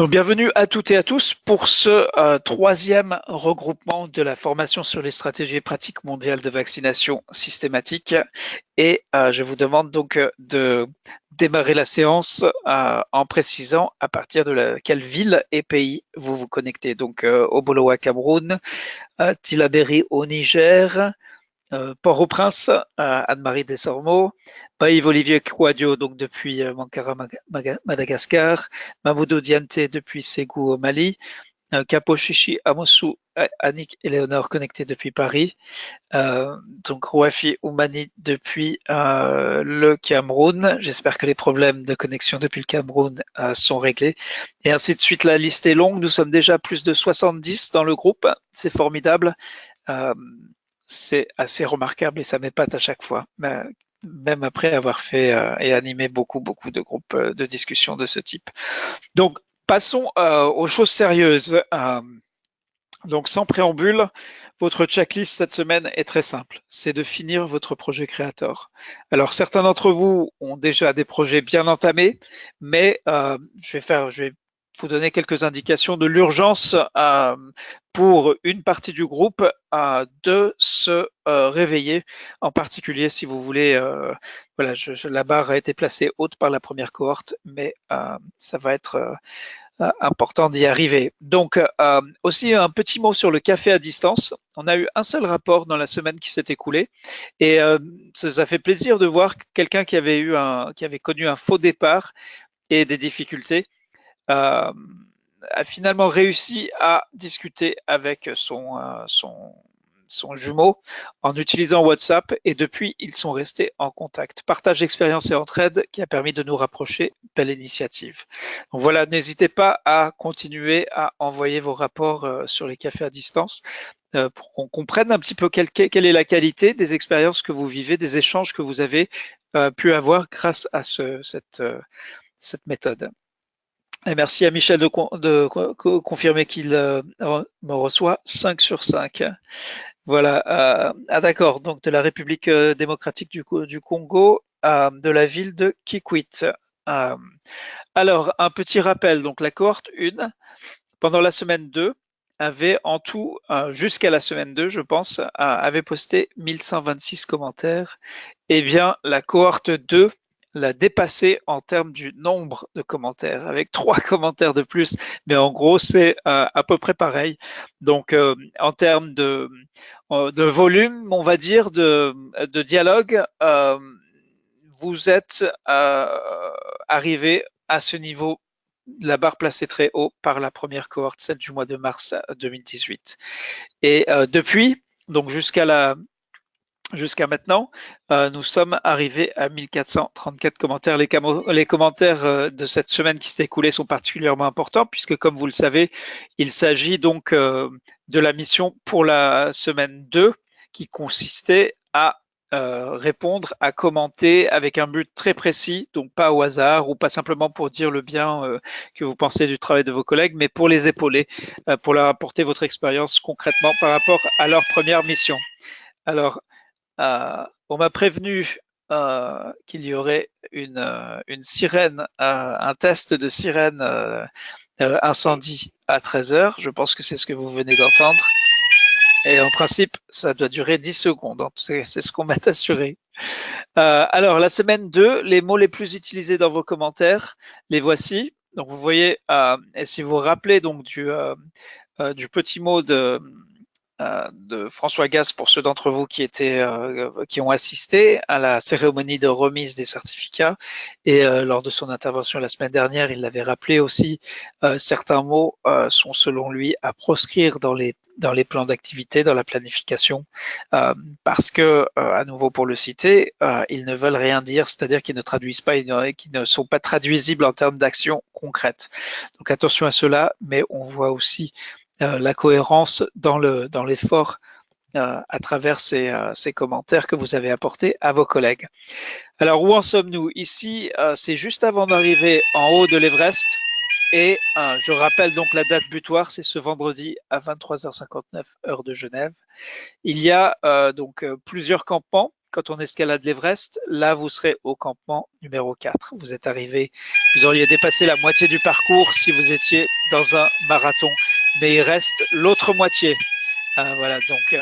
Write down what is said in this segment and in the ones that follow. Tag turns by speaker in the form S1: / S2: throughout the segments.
S1: Donc, bienvenue à toutes et à tous pour ce troisième regroupement de la formation sur les stratégies et pratiques mondiales de vaccination systématique. Et je vous demande donc de démarrer la séance en précisant à partir de quelle ville et pays vous vous connectez. Donc, Oboloa, Cameroun, Tillabéri au Niger, Port-au-Prince, Anne-Marie Desormeaux, Baïf-Olivier Kouadio, donc depuis Mankara, Madagascar, Mamoudou Dianté depuis Ségou au Mali, Capo Chichi Amossou, Annick et Léonore connectés depuis Paris, donc Rouafi Oumani depuis le Cameroun. J'espère que les problèmes de connexion depuis le Cameroun sont réglés. Et ainsi de suite, la liste est longue. Nous sommes déjà plus de 70 dans le groupe. C'est formidable. C'est assez remarquable et ça m'épate à chaque fois, même après avoir fait et animé beaucoup de groupes de discussion de ce type. Donc, passons aux choses sérieuses. Donc, sans préambule, votre checklist cette semaine est très simple. C'est de finir votre projet Creator. Alors, certains d'entre vous ont déjà des projets bien entamés, mais je vais vous donner quelques indications de l'urgence pour une partie du groupe de se réveiller, en particulier si vous voulez, voilà, la barre a été placée haute par la première cohorte, mais ça va être important d'y arriver. Donc, aussi un petit mot sur le café à distance. On a eu un seul rapport dans la semaine qui s'est écoulée et ça fait plaisir de voir quelqu'un qui avait connu un faux départ et des difficultés a finalement réussi à discuter avec son jumeau en utilisant WhatsApp et depuis ils sont restés en contact. Partage d'expérience et entraide qui a permis de nous rapprocher, belle initiative. Donc voilà, n'hésitez pas à continuer à envoyer vos rapports sur les cafés à distance pour qu'on comprenne un petit peu quelle est la qualité des expériences que vous vivez, des échanges que vous avez pu avoir grâce à cette méthode. Et merci à Michel de confirmer qu'il me reçoit 5 sur 5. Voilà. D'accord. Donc de la République démocratique du Congo, de la ville de Kikwit. Alors, un petit rappel. Donc la cohorte 1, pendant la semaine 2, avait en tout, jusqu'à la semaine 2, je pense, avait posté 1126 commentaires. Eh bien, la cohorte 2 l'a dépassé en termes du nombre de commentaires, avec 3 commentaires de plus, mais en gros, c'est à peu près pareil. Donc, en termes de volume, on va dire, de dialogue, vous êtes arrivé à ce niveau, la barre placée très haut par la première cohorte, celle du mois de mars 2018. Et depuis, donc jusqu'à maintenant, nous sommes arrivés à 1434 commentaires. Les commentaires de cette semaine qui s'est écoulée sont particulièrement importants puisque, comme vous le savez, il s'agit donc de la mission pour la semaine 2 qui consistait à répondre, à commenter avec un but très précis, donc pas au hasard ou pas simplement pour dire le bien que vous pensez du travail de vos collègues, mais pour les épauler, pour leur apporter votre expérience concrètement par rapport à leur première mission. Alors, on m'a prévenu qu'il y aurait une sirène, un test de sirène incendie à 13h. Je pense que c'est ce que vous venez d'entendre. Et en principe, ça doit durer 10 secondes. C'est ce qu'on m'a assuré. Alors, la semaine 2, les mots les plus utilisés dans vos commentaires, les voici. Donc, vous voyez, et si vous vous rappelez donc du petit mot de François Gasse pour ceux d'entre vous qui ont assisté à la cérémonie de remise des certificats et lors de son intervention la semaine dernière, il l'avait rappelé aussi, certains mots sont selon lui à proscrire dans les plans d'activité, dans la planification, parce que, à nouveau pour le citer, ils ne veulent rien dire, c'est-à-dire qu'ils ne traduisent pas, qu'ils ne sont pas traduisibles en termes d'action concrète. Donc attention à cela, mais on voit aussi la cohérence dans l'effort à travers ces commentaires que vous avez apportés à vos collègues. Alors, où en sommes-nous? Ici, c'est juste avant d'arriver en haut de l'Everest et je rappelle donc la date butoir, c'est ce vendredi à 23h59 heure de Genève. Il y a donc plusieurs campements quand on escalade l'Everest, là, vous serez au campement numéro 4. Vous êtes arrivé, vous auriez dépassé la moitié du parcours si vous étiez dans un marathon. Mais il reste l'autre moitié. Voilà, donc,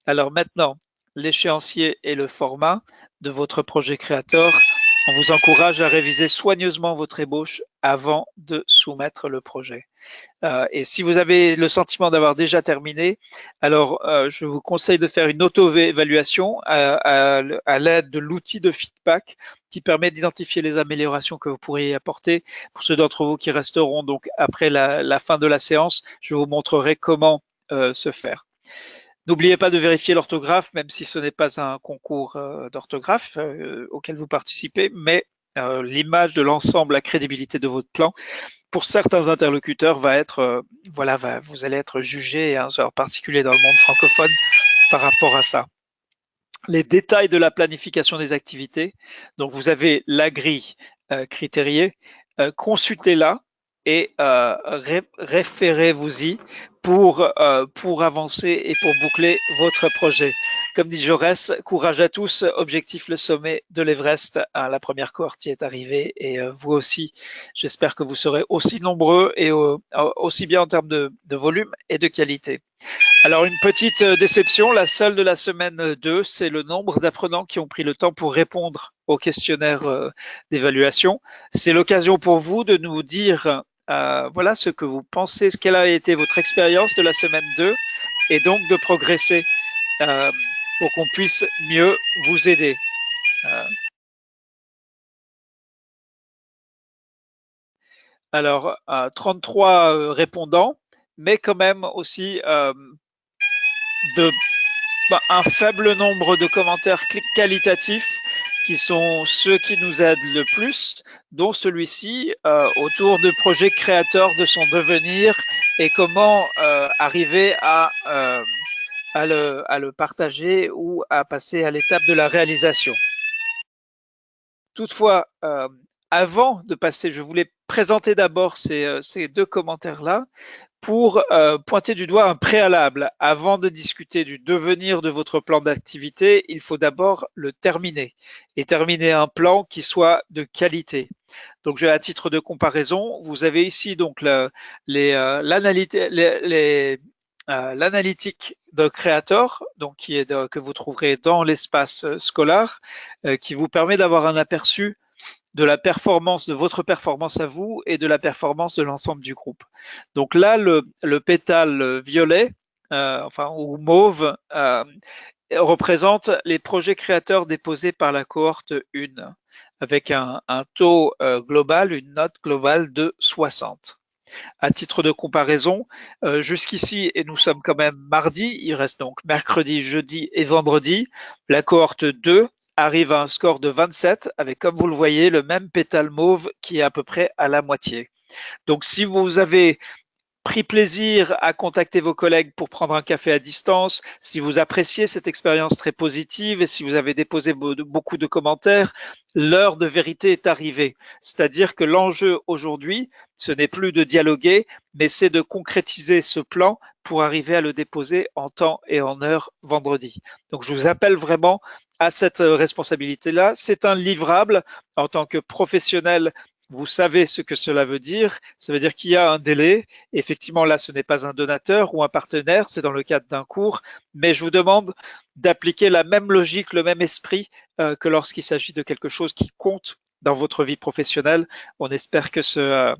S1: alors maintenant, l'échéancier et le format de votre projet Creator. On vous encourage à réviser soigneusement votre ébauche avant de soumettre le projet. Et si vous avez le sentiment d'avoir déjà terminé, alors je vous conseille de faire une auto-évaluation à l'aide de l'outil de feedback qui permet d'identifier les améliorations que vous pourriez y apporter. Pour ceux d'entre vous qui resteront donc après la fin de la séance, je vous montrerai comment se faire. N'oubliez pas de vérifier l'orthographe, même si ce n'est pas un concours d'orthographe auquel vous participez, mais l'image de l'ensemble, la crédibilité de votre plan, pour certains interlocuteurs, va être, vous allez être jugé, hein, en particulier dans le monde francophone, par rapport à ça. Les détails de la planification des activités. Donc, vous avez la grille critériée, consultez-la et référez-vous-y pour avancer et pour boucler votre projet. Comme dit Jaurès, courage à tous, objectif le sommet de l'Everest. La première cohorte y est arrivée et vous aussi, j'espère que vous serez aussi nombreux et aussi bien en termes de volume et de qualité. Alors une petite déception, la seule de la semaine 2, c'est le nombre d'apprenants qui ont pris le temps pour répondre au questionnaire d'évaluation. C'est l'occasion pour vous de nous dire voilà ce que vous pensez, quelle a été votre expérience de la semaine 2 et donc de progresser pour qu'on puisse mieux vous aider. Alors 33 répondants, mais quand même aussi un faible nombre de commentaires qualitatifs qui sont ceux qui nous aident le plus, dont celui-ci autour de projets créateurs de son devenir et comment arriver à le partager ou à passer à l'étape de la réalisation. Toutefois, avant de passer, je voulais présenter d'abord ces deux commentaires-là pour pointer du doigt un préalable. Avant de discuter du devenir de votre plan d'activité, il faut d'abord le terminer et terminer un plan qui soit de qualité. Donc, à titre de comparaison, vous avez ici donc l'analytique de Creator, donc que vous trouverez dans l'espace scolaire, qui vous permet d'avoir un aperçu de la performance, de votre performance à vous et de la performance de l'ensemble du groupe. Donc là, le pétale violet, ou mauve, représente les projets créateurs déposés par la cohorte 1, avec un taux global, une note globale de 60. À titre de comparaison, jusqu'ici, et nous sommes quand même mardi, il reste donc mercredi, jeudi et vendredi, la cohorte 2 arrive à un score de 27 avec, comme vous le voyez, le même pétale mauve qui est à peu près à la moitié. Donc, si vous avez pris plaisir à contacter vos collègues pour prendre un café à distance, si vous appréciez cette expérience très positive et si vous avez déposé beaucoup de commentaires, l'heure de vérité est arrivée. C'est-à-dire que l'enjeu aujourd'hui, ce n'est plus de dialoguer, mais c'est de concrétiser ce plan pour arriver à le déposer en temps et en heure vendredi. Donc je vous appelle vraiment à cette responsabilité-là. C'est un livrable en tant que professionnel. Vous savez ce que cela veut dire. Ça veut dire qu'il y a un délai. Effectivement, là, ce n'est pas un donateur ou un partenaire, c'est dans le cadre d'un cours. Mais je vous demande d'appliquer la même logique, le même esprit que lorsqu'il s'agit de quelque chose qui compte dans votre vie professionnelle. On espère que ce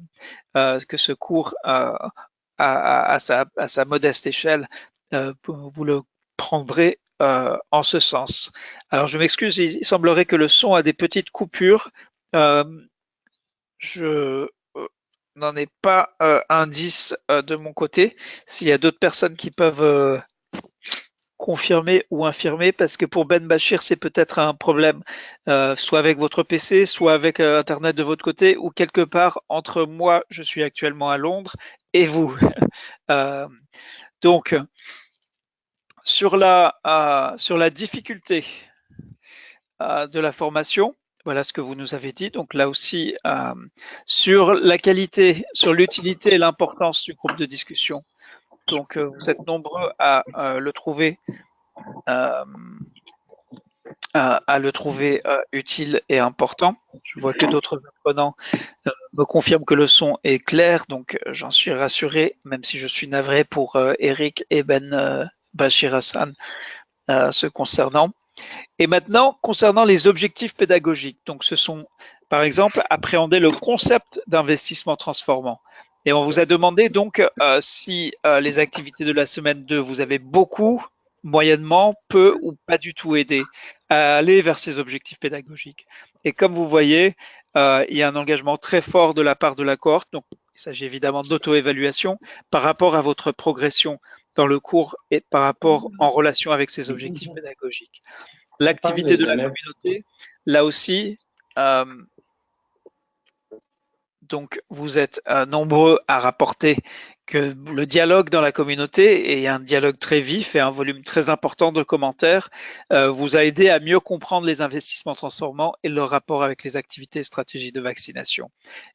S1: cours à sa modeste échelle, vous le prendrez en ce sens. Alors, je m'excuse, il semblerait que le son a des petites coupures. Je n'en ai pas indice de mon côté. S'il y a d'autres personnes qui peuvent confirmer ou infirmer, parce que pour Ben Bachir, c'est peut-être un problème, soit avec votre PC, soit avec Internet de votre côté, ou quelque part entre moi, je suis actuellement à Londres, et vous. Donc, sur la difficulté de la formation, voilà ce que vous nous avez dit. Donc là aussi, sur la qualité, sur l'utilité et l'importance du groupe de discussion. Donc vous êtes nombreux à le trouver à le trouver utile et important. Je vois que d'autres apprenants me confirment que le son est clair, donc j'en suis rassuré, même si je suis navré pour Eric et Bachir Hassan ce concernant. Et maintenant, concernant les objectifs pédagogiques, donc ce sont par exemple appréhender le concept d'investissement transformant. Et on vous a demandé donc si les activités de la semaine 2, vous avez beaucoup, moyennement, peu ou pas du tout aidé à aller vers ces objectifs pédagogiques. Et comme vous voyez, il y a un engagement très fort de la part de la cohorte. Donc, il s'agit évidemment d'auto-évaluation par rapport à votre progression dans le cours et par rapport en relation avec ces objectifs pédagogiques. L'activité de la communauté, là aussi, euh, donc vous êtes nombreux à rapporter que le dialogue dans la communauté et un dialogue très vif et un volume très important de commentaires vous a aidé à mieux comprendre les investissements transformants et leur rapport avec les activités et stratégies de vaccination.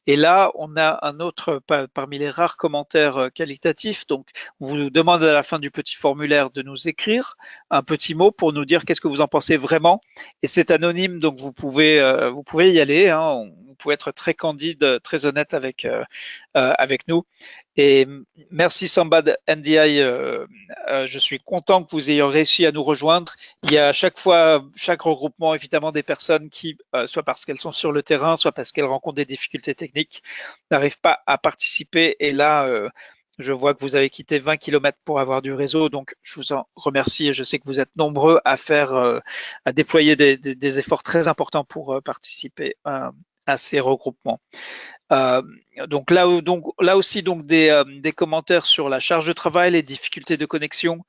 S1: Et là, on a un autre parmi les rares commentaires qualitatifs. Donc, on vous demande à la fin du petit formulaire de nous écrire un petit mot pour nous dire qu'est-ce que vous en pensez vraiment. Et c'est anonyme, donc vous pouvez y aller. Hein, vous pouvez être très candide, très honnête avec nous. Et merci Sambad NDI, je suis content que vous ayez réussi à nous rejoindre. Il y a à chaque fois, chaque regroupement, évidemment, des personnes qui, soit parce qu'elles sont sur le terrain, soit parce qu'elles rencontrent des difficultés techniques, n'arrivent pas à participer. Et là, je vois que vous avez quitté 20 km pour avoir du réseau, donc je vous en remercie et je sais que vous êtes nombreux à faire, à déployer des efforts très importants pour participer à ces regroupements. Euh, donc là aussi des commentaires sur la charge de travail, les difficultés de connexion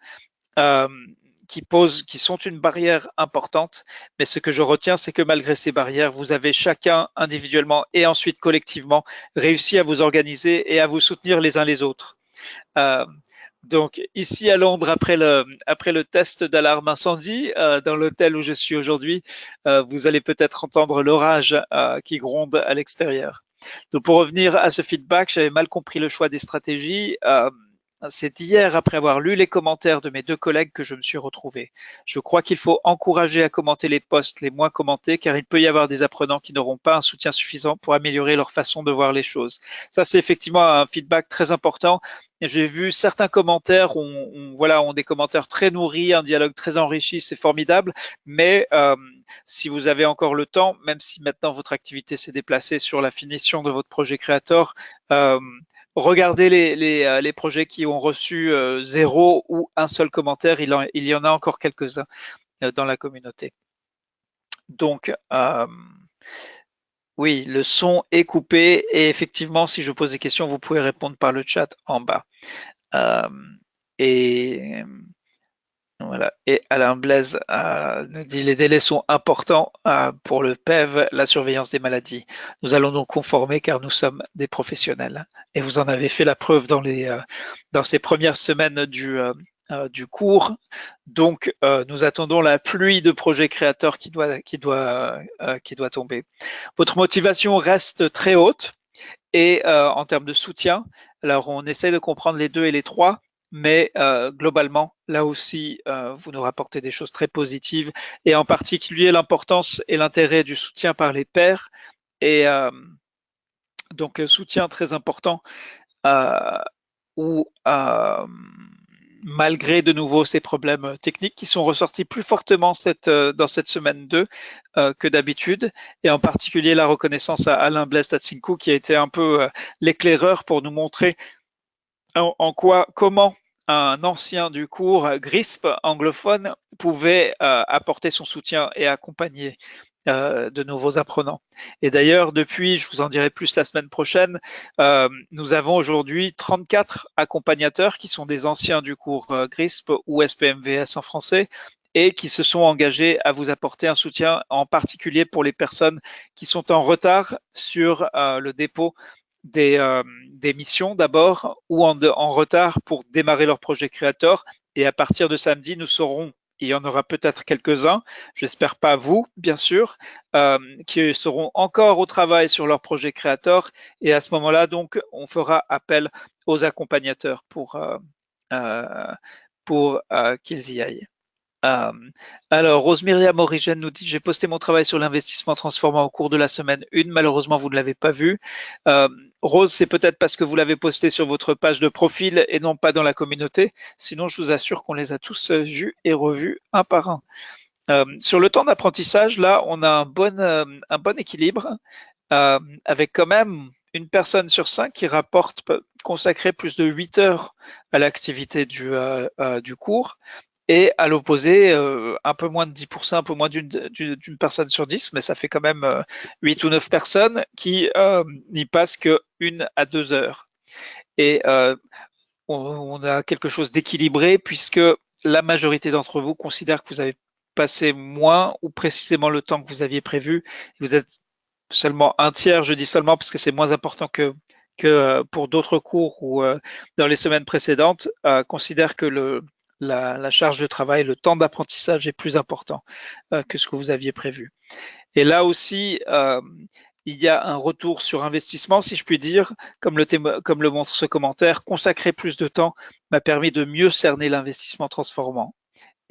S1: euh, qui sont une barrière importante. Mais ce que je retiens, c'est que malgré ces barrières, vous avez chacun individuellement et ensuite collectivement réussi à vous organiser et à vous soutenir les uns les autres. Euh, donc ici à Londres, après le test d'alarme incendie, dans l'hôtel où je suis aujourd'hui, vous allez peut-être entendre l'orage qui gronde à l'extérieur. Donc pour revenir à ce feedback, j'avais mal compris le choix des stratégies. C'est hier, après avoir lu les commentaires de mes deux collègues, que je me suis retrouvé. Je crois qu'il faut encourager à commenter les posts les moins commentés, car il peut y avoir des apprenants qui n'auront pas un soutien suffisant pour améliorer leur façon de voir les choses. Ça, c'est effectivement un feedback très important. J'ai vu certains commentaires ont des commentaires très nourris, un dialogue très enrichi, c'est formidable. Mais si vous avez encore le temps, même si maintenant votre activité s'est déplacée sur la finition de votre projet créateur, regardez les projets qui ont reçu 0 ou un seul commentaire. Il y en a encore quelques-uns dans la communauté. Donc, oui, le son est coupé et effectivement, si je pose des questions, vous pouvez répondre par le chat en bas. Et voilà. Et Alain Blaise nous dit les délais sont importants pour le PEV, la surveillance des maladies. Nous allons nous conformer car nous sommes des professionnels. Et vous en avez fait la preuve dans ces premières semaines du cours. Donc, nous attendons la pluie de projets créateurs qui doit tomber. Votre motivation reste très haute et en termes de soutien. Alors, on essaie de comprendre les 2 et les 3. Mais globalement, là aussi, vous nous rapportez des choses très positives et en particulier l'importance et l'intérêt du soutien par les pairs. Et donc, soutien très important où, malgré de nouveau ces problèmes techniques qui sont ressortis plus fortement dans cette semaine 2 que d'habitude, et en particulier la reconnaissance à Alain Blaise Tatsinkou qui a été un peu l'éclaireur pour nous montrer comment un ancien du cours GRISP anglophone pouvait apporter son soutien et accompagner de nouveaux apprenants. Et d'ailleurs, depuis, je vous en dirai plus la semaine prochaine, nous avons aujourd'hui 34 accompagnateurs qui sont des anciens du cours GRISP ou SPMVS en français et qui se sont engagés à vous apporter un soutien, en particulier pour les personnes qui sont en retard sur le dépôt des missions d'abord ou en retard pour démarrer leur projet créateur. Et à partir de samedi, nous saurons, il y en aura peut-être quelques-uns, j'espère pas vous, bien sûr, qui seront encore au travail sur leur projet créateur. Et à ce moment-là, donc, on fera appel aux accompagnateurs pour qu'ils y aillent. Euh, alors, Rose Myriam Origène nous dit: j'ai posté mon travail sur l'investissement transformant au cours de la semaine 1. Malheureusement, vous ne l'avez pas vu. Euh, Rose, c'est peut-être parce que vous l'avez posté sur votre page de profil et non pas dans la communauté. Sinon, je vous assure qu'on les a tous vus et revus un par un. Sur le temps d'apprentissage, là, on a un bon équilibre avec quand même une personne sur 5 qui rapporte consacrer plus de 8 heures à l'activité du cours. Et à l'opposé, un peu moins de 10%, un peu moins d'une personne sur 10, mais ça fait quand même 8 ou 9 personnes qui n'y passent que 1 à 2 heures. Et on a quelque chose d'équilibré puisque la majorité d'entre vous considère que vous avez passé moins ou précisément le temps que vous aviez prévu. Vous êtes seulement un tiers, je dis seulement parce que c'est moins important que pour d'autres cours ou dans les semaines précédentes, considère que la charge de travail, le temps d'apprentissage est plus important que ce que vous aviez prévu. Et là aussi, il y a un retour sur investissement, si je puis dire, comme le montre ce commentaire: consacrer plus de temps m'a permis de mieux cerner l'investissement transformant.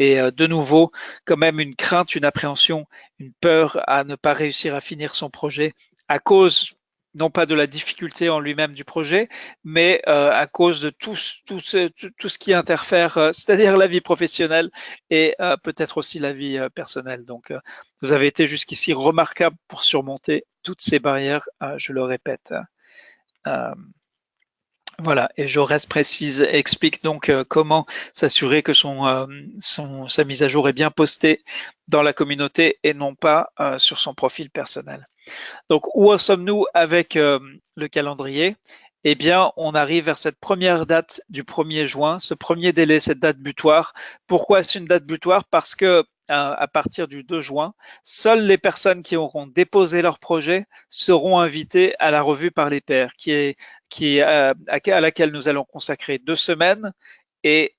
S1: Et de nouveau, quand même une crainte, une appréhension, une peur à ne pas réussir à finir son projet à cause non pas de la difficulté en lui-même du projet, mais à cause de tout ce qui interfère, c'est-à-dire la vie professionnelle et peut-être aussi la vie personnelle. Donc, vous avez été jusqu'ici remarquable pour surmonter toutes ces barrières, je le répète. Euh, voilà, et Jaurès précise, explique donc comment s'assurer que sa mise à jour est bien postée dans la communauté et non pas sur son profil personnel. Donc, où en sommes-nous avec le calendrier? Eh bien, on arrive vers cette première date du 1er juin, ce premier délai, cette date butoir. Pourquoi est-ce une date butoir? Parce que à partir du 2 juin, seules les personnes qui auront déposé leur projet seront invitées à la revue par les pairs, à laquelle nous allons consacrer 2 semaines et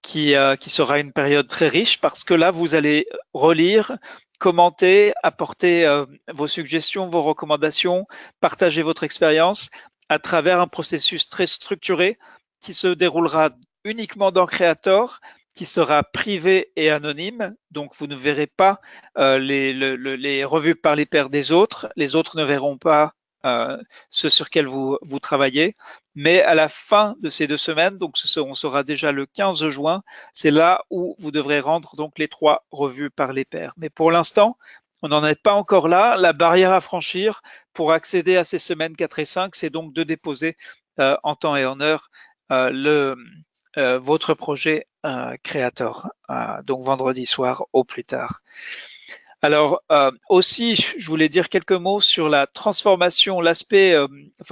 S1: qui sera une période très riche parce que là, vous allez relire, commenter, apporter vos suggestions, vos recommandations, partager votre expérience à travers un processus très structuré qui se déroulera uniquement dans Creator, qui sera privé et anonyme. Donc, vous ne verrez pas les revues par les pairs des autres. Les autres ne verront pas ce sur quel vous travaillez. Mais à la fin de ces 2 semaines, donc on sera déjà le 15 juin, c'est là où vous devrez rendre donc les 3 revues par les pairs. Mais pour l'instant, on n'en est pas encore là. La barrière à franchir pour accéder à ces semaines 4 et 5, c'est donc de déposer en temps et en heure votre projet Creator, donc vendredi soir au plus tard. Alors aussi, je voulais dire quelques mots sur la transformation, l'aspect,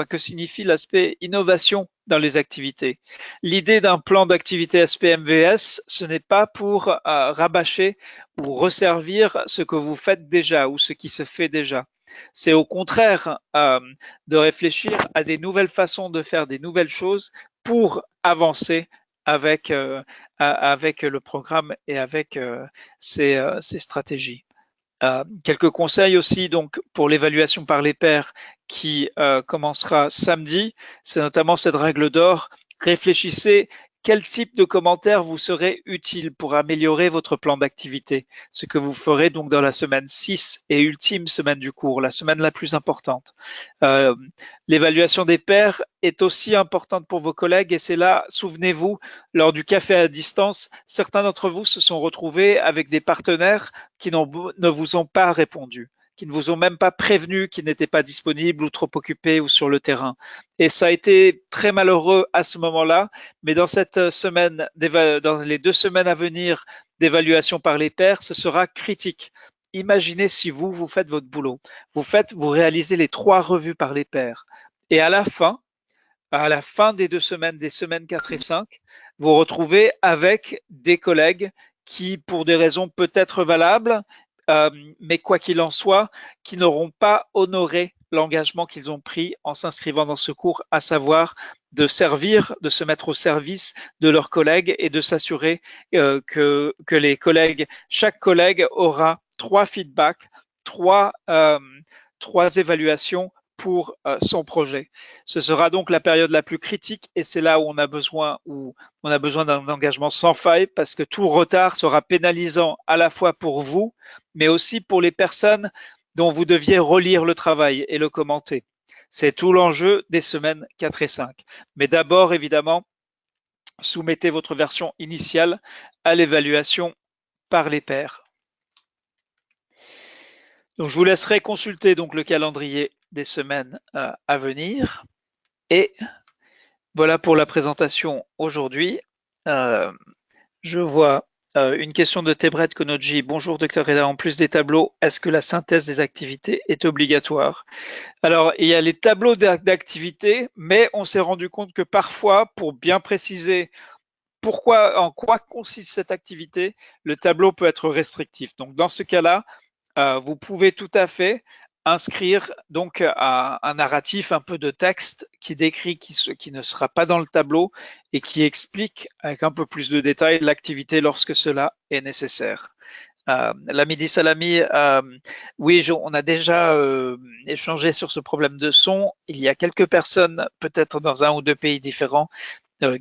S1: que signifie l'aspect innovation dans les activités. L'idée d'un plan d'activité SPMVS, ce n'est pas pour rabâcher ou resservir ce que vous faites déjà ou ce qui se fait déjà. C'est au contraire de réfléchir à des nouvelles façons de faire des nouvelles choses pour avancer avec le programme et avec ces stratégies. Quelques conseils aussi donc pour l'évaluation par les pairs qui commencera samedi, c'est notamment cette règle d'or: réfléchissez quel type de commentaire vous serait utile pour améliorer votre plan d'activité, ce que vous ferez donc dans la semaine 6 et ultime semaine du cours, la semaine la plus importante. L'évaluation des pairs est aussi importante pour vos collègues et c'est là, souvenez-vous, lors du café à distance, certains d'entre vous se sont retrouvés avec des partenaires qui ne vous ont pas répondu, qui ne vous ont même pas prévenu qu'ils n'étaient pas disponibles ou trop occupés ou sur le terrain. Et ça a été très malheureux à ce moment-là, mais dans cette semaine, dans les 2 semaines à venir d'évaluation par les pairs, ce sera critique. Imaginez si vous faites votre boulot, vous réalisez les 3 revues par les pairs, et à la fin des 2 semaines, des semaines 4 et 5, vous retrouvez avec des collègues qui, pour des raisons peut-être valables, mais quoi qu'il en soit, qui n'auront pas honoré l'engagement qu'ils ont pris en s'inscrivant dans ce cours, à savoir de se mettre au service de leurs collègues et de s'assurer que chaque collègue aura 3 feedbacks, 3 évaluations pour son projet. Ce sera donc la période la plus critique et c'est là où on a besoin d'un engagement sans faille parce que tout retard sera pénalisant à la fois pour vous, mais aussi pour les personnes dont vous deviez relire le travail et le commenter. C'est tout l'enjeu des semaines 4 et 5. Mais d'abord, évidemment, soumettez votre version initiale à l'évaluation par les pairs. Donc, je vous laisserai consulter donc le calendrier des semaines à venir. Et voilà pour la présentation aujourd'hui. Je vois une question de Tebret Konoji. Bonjour Dr Reda, en plus des tableaux, est-ce que la synthèse des activités est obligatoire? Alors, il y a les tableaux d'activités, mais on s'est rendu compte que parfois, pour bien préciser en quoi consiste cette activité, le tableau peut être restrictif. Donc, dans ce cas-là, vous pouvez tout à fait inscrire donc un narratif, un peu de texte qui décrit qui ne sera pas dans le tableau et qui explique avec un peu plus de détails l'activité lorsque cela est nécessaire. L'Amidi Salami, oui, on a déjà échangé sur ce problème de son. Il y a quelques personnes, peut-être dans un ou deux pays différents,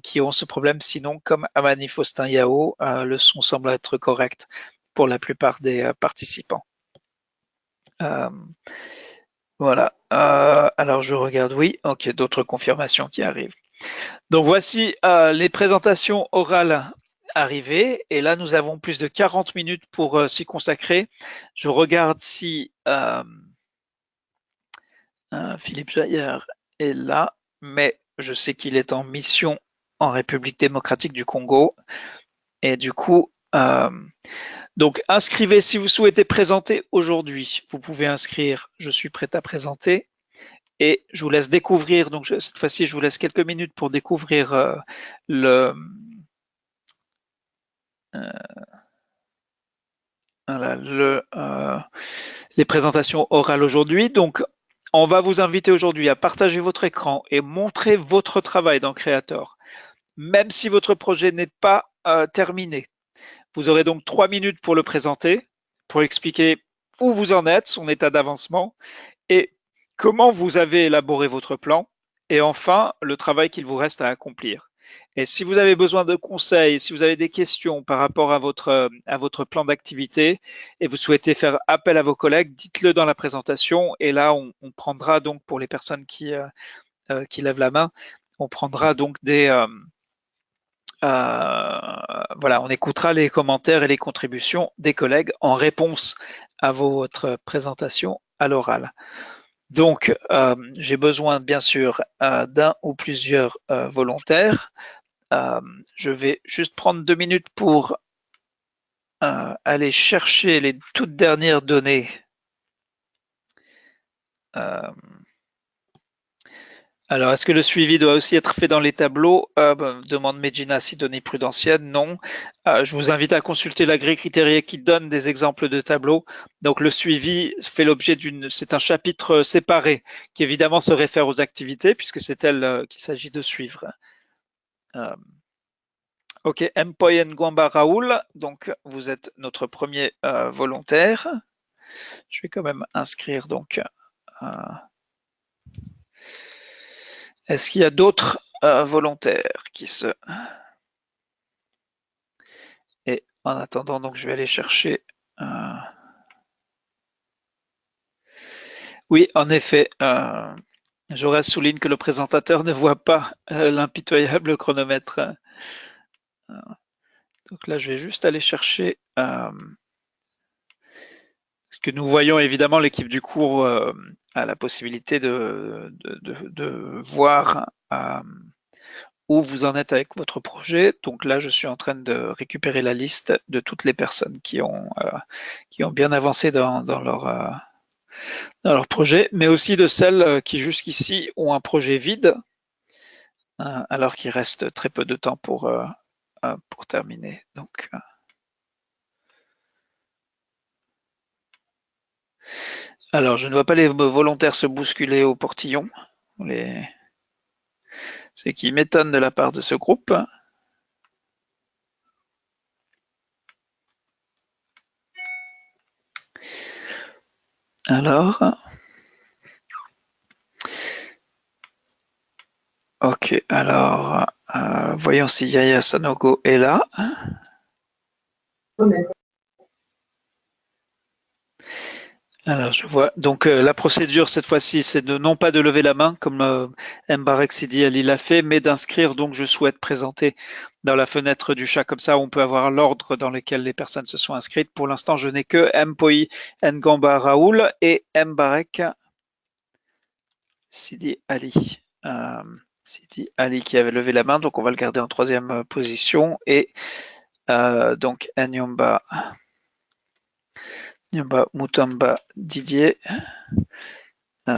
S1: qui ont ce problème. Sinon, comme Amani Faustin Yao, le son semble être correct pour la plupart des participants. Voilà. Alors je regarde, oui, ok, d'autres confirmations qui arrivent. Donc voici les présentations orales arrivées. Et là, nous avons plus de 40 minutes pour s'y consacrer. Je regarde si Philippe Jaillard est là, mais je sais qu'il est en mission en République démocratique du Congo. Et du coup, donc inscrivez si vous souhaitez présenter aujourd'hui. Vous pouvez inscrire « Je suis prêt à présenter ». Et je vous laisse découvrir, donc cette fois-ci, je vous laisse quelques minutes pour découvrir les présentations orales aujourd'hui. Donc, on va vous inviter aujourd'hui à partager votre écran et montrer votre travail dans Creator, même si votre projet n'est pas terminé. Vous aurez donc 3 minutes pour le présenter, pour expliquer où vous en êtes, son état d'avancement et comment vous avez élaboré votre plan et enfin le travail qu'il vous reste à accomplir. Et si vous avez besoin de conseils, si vous avez des questions par rapport à votre plan d'activité et vous souhaitez faire appel à vos collègues, dites-le dans la présentation et là on prendra donc pour les personnes qui lèvent la main, on prendra donc voilà, on écoutera les commentaires et les contributions des collègues en réponse à votre présentation à l'oral. Donc, j'ai besoin bien sûr d'un ou plusieurs volontaires. Je vais juste prendre 2 minutes pour aller chercher les toutes dernières données. Alors, est-ce que le suivi doit aussi être fait dans les tableaux? Demande Medina Sidonie Prudentienne. Non. Je vous invite à consulter la grille critériée qui donne des exemples de tableaux. Donc, le suivi fait l'objet c'est un chapitre séparé qui évidemment se réfère aux activités puisque c'est elle qu'il s'agit de suivre. Ok, Mpoyen Gwamba Raoul, donc vous êtes notre premier volontaire. Je vais quand même inscrire donc. Est-ce qu'il y a d'autres volontaires qui se... Et en attendant, donc je vais aller chercher. Oui, en effet, Jaurès souligne que le présentateur ne voit pas l'impitoyable chronomètre. Donc là, je vais juste aller chercher. Parce que nous voyons évidemment l'équipe du cours a la possibilité de voir où vous en êtes avec votre projet. Donc là, je suis en train de récupérer la liste de toutes les personnes qui ont bien avancé dans leur projet, mais aussi de celles qui jusqu'ici ont un projet vide, alors qu'il reste très peu de temps pour terminer. Donc, alors, je ne vois pas les volontaires se bousculer au portillon, ce qui m'étonne de la part de ce groupe. Alors, Ok, alors, voyons si Yaya Sanogo est là. Alors, je vois. Donc, la procédure, cette fois-ci, c'est de non pas de lever la main, comme Mbarek Sidi Ali l'a fait, mais d'inscrire donc je souhaite présenter dans la fenêtre du chat. Comme ça, on peut avoir l'ordre dans lequel les personnes se sont inscrites. Pour l'instant, je n'ai que Mpoi Ngamba Raoul et Mbarek Sidi Ali. Sidi Ali qui avait levé la main, donc on va le garder en troisième position. Et donc, Nyamba Mutamba Didier,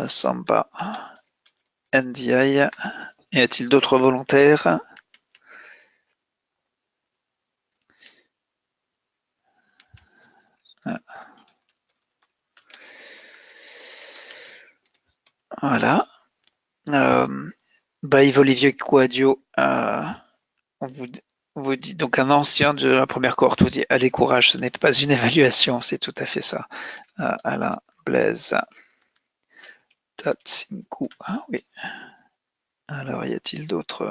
S1: Samba NDI. Y a-t-il d'autres volontaires? Voilà. Yves Olivier Coadio, on vous dit donc un ancien de la première cohorte vous dit allez courage, ce n'est pas une évaluation, c'est tout à fait ça. Alain Blaise Tatsinku. Ah oui. Alors y a-t-il d'autres?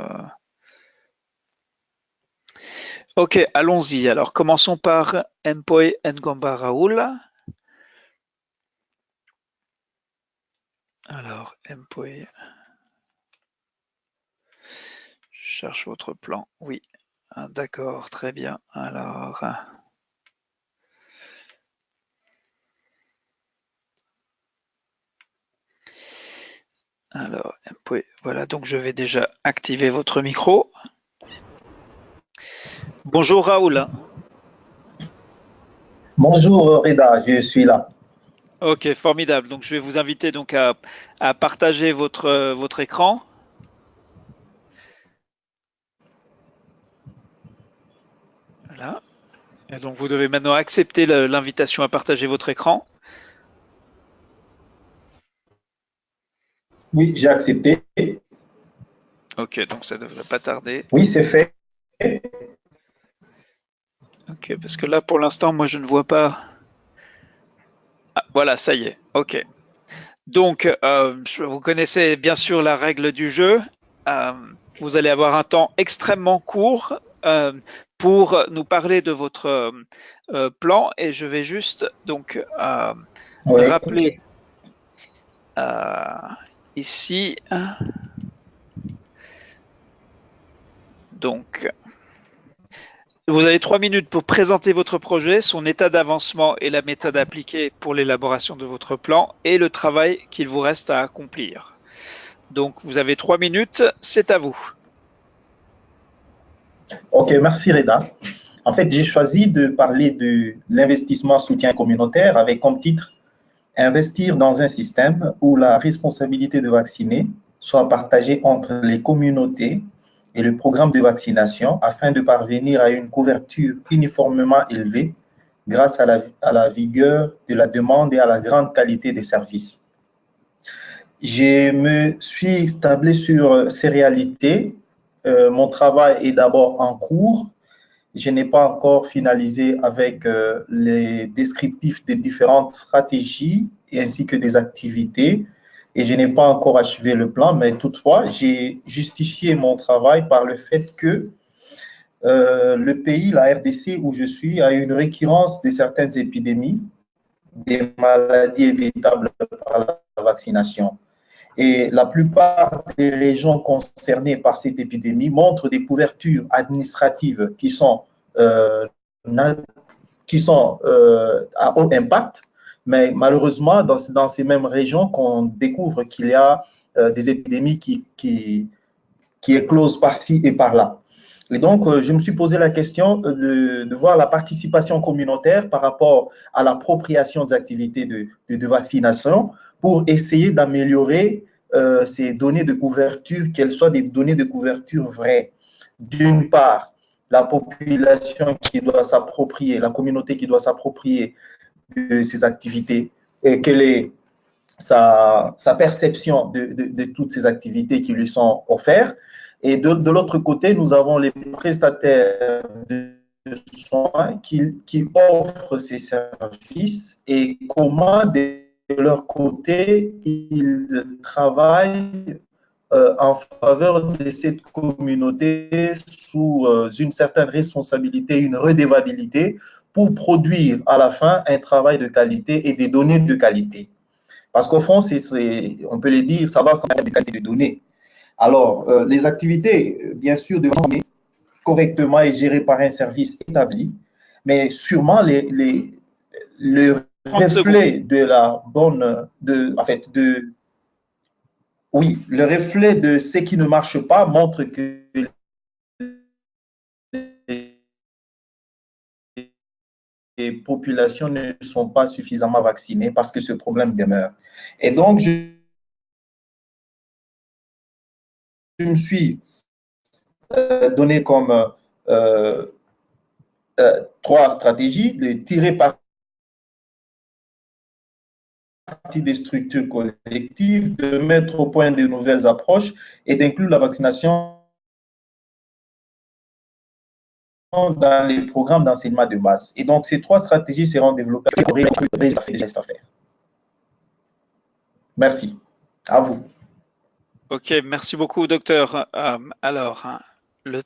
S1: Ok, allons-y. Alors commençons par Mpoe Ngomba Raoul. Alors Mpoe. Je cherche votre plan. Oui. D'accord, très bien. Alors, voilà, donc je vais déjà activer votre micro. Bonjour Raoul.
S2: Bonjour Reda, je suis là.
S1: Ok, formidable. Donc je vais vous inviter donc à partager votre écran. Voilà. Et donc vous devez maintenant accepter l'invitation à partager votre écran.
S2: Oui, j'ai accepté.
S1: Ok, donc ça ne devrait pas tarder.
S2: Oui, c'est fait.
S1: Ok, parce que là pour l'instant moi je ne vois pas. Ah, voilà, ça y est. Ok. Donc vous connaissez bien sûr la règle du jeu. Euh, vous allez avoir un temps extrêmement court pour nous parler de votre plan et je vais juste donc
S2: Oui.
S1: rappeler ici donc vous avez 3 minutes pour présenter votre projet, son état d'avancement et la méthode appliquée pour l'élaboration de votre plan et le travail qu'il vous reste à accomplir. Donc vous avez 3 minutes, c'est à vous.
S2: Ok, merci Reda. En fait, j'ai choisi de parler de l'investissement soutien communautaire avec comme titre investir dans un système où la responsabilité de vacciner soit partagée entre les communautés et le programme de vaccination afin de parvenir à une couverture uniformément élevée grâce à la vigueur de la demande et à la grande qualité des services. Je me suis tablé sur ces réalités. Mon travail est d'abord en cours. Je n'ai pas encore finalisé avec les descriptifs des différentes stratégies ainsi que des activités. Et je n'ai pas encore achevé le plan, mais toutefois, j'ai justifié mon travail par le fait que le pays, la RDC où je suis, a une récurrence de certaines épidémies, des maladies évitables par la vaccination. Et la plupart des régions concernées par cette épidémie montrent des couvertures administratives euh, à haut impact, mais malheureusement, dans ces mêmes régions, qu'on découvre qu'il y a des épidémies qui éclosent par-ci et par-là. Et donc, je me suis posé la question de voir la participation communautaire par rapport à l'appropriation des activités de vaccination pour essayer d'améliorer ces données de couverture, qu'elles soient des données de couverture vraies. D'une part, la population qui doit s'approprier, la communauté qui doit s'approprier de ces activités, et quelle est sa perception de toutes ces activités qui lui sont offertes. Et de l'autre côté, nous avons les prestataires de soins qui offrent ces services et comment de leur côté ils travaillent en faveur de cette communauté sous une certaine responsabilité, une redevabilité pour produire à la fin un travail de qualité et des données de qualité. Parce qu'au fond, on peut le dire, ça va sans la qualité de données. Alors, les activités, bien sûr, devront être correctement et gérées par un service établi, mais sûrement le reflet de la bonne, oui, le reflet de ce qui ne marche pas montre que les populations ne sont pas suffisamment vaccinées parce que ce problème demeure. Et donc, je me suis donné comme trois stratégies, de tirer parti des structures collectives, de mettre au point de nouvelles approches et d'inclure la vaccination dans les programmes d'enseignement de base. Et donc, ces trois stratégies seront développées des gestes à faire. Merci. À vous.
S1: Ok, merci beaucoup, docteur. Alors, le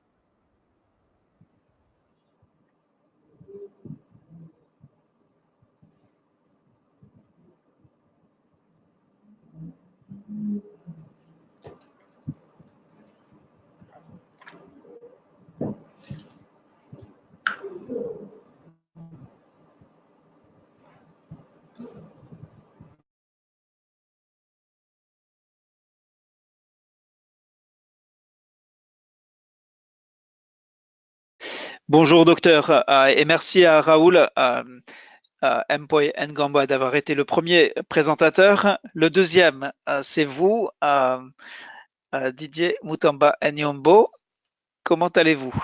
S1: Bonjour docteur, et merci à Raoul Mpoy Ngamba d'avoir été le premier présentateur. Le deuxième, c'est vous, Didier Mutamba Nyombo. Comment allez-vous?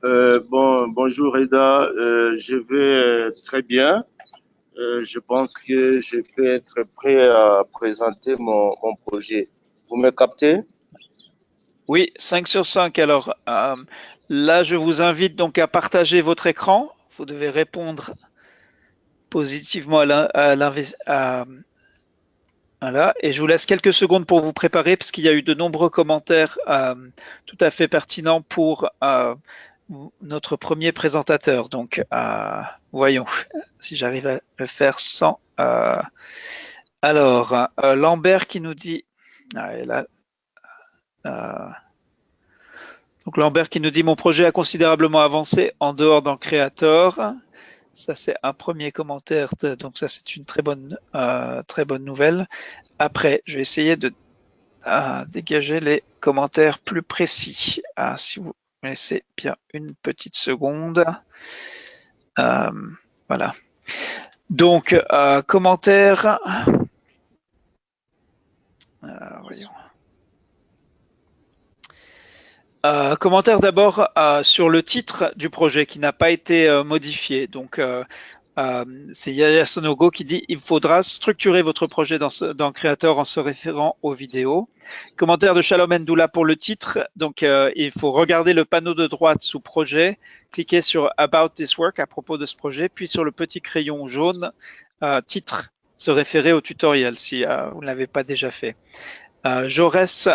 S3: Bonjour Reda, je vais très bien. Je pense que je peux être prêt à présenter mon projet. Vous me captez?
S1: Oui, 5 sur 5. Alors là, je vous invite donc à partager votre écran. Vous devez répondre positivement voilà, et je vous laisse quelques secondes pour vous préparer parce qu'il y a eu de nombreux commentaires tout à fait pertinents pour notre premier présentateur. Donc, voyons si j'arrive à le faire sans. Alors, Lambert qui nous dit. Donc Lambert qui nous dit mon projet a considérablement avancé en dehors d'un Creator. Ça c'est un premier commentaire, donc ça c'est une très bonne nouvelle. Après, je vais essayer de dégager les commentaires plus précis. Si vous me laissez bien une petite seconde. Voilà. Donc, commentaire. Voyons. Commentaire d'abord sur le titre du projet qui n'a pas été modifié. Donc, c'est Yaya Sonogo qui dit il faudra structurer votre projet dans Creator en se référant aux vidéos. Commentaire de Shalom Ndoula pour le titre. Donc, il faut regarder le panneau de droite sous projet, cliquer sur About this work à propos de ce projet, puis sur le petit crayon jaune titre, se référer au tutoriel si vous ne l'avez pas déjà fait. Jaurès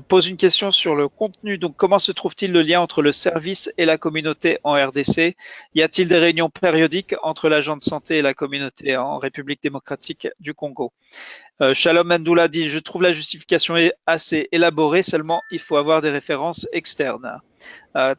S1: pose une question sur le contenu. Donc, comment se trouve-t-il le lien entre le service et la communauté en RDC? Y a-t-il des réunions périodiques entre l'agent de santé et la communauté en République démocratique du Congo? Shalom Mandoula dit « Je trouve la justification assez élaborée, seulement il faut avoir des références externes. »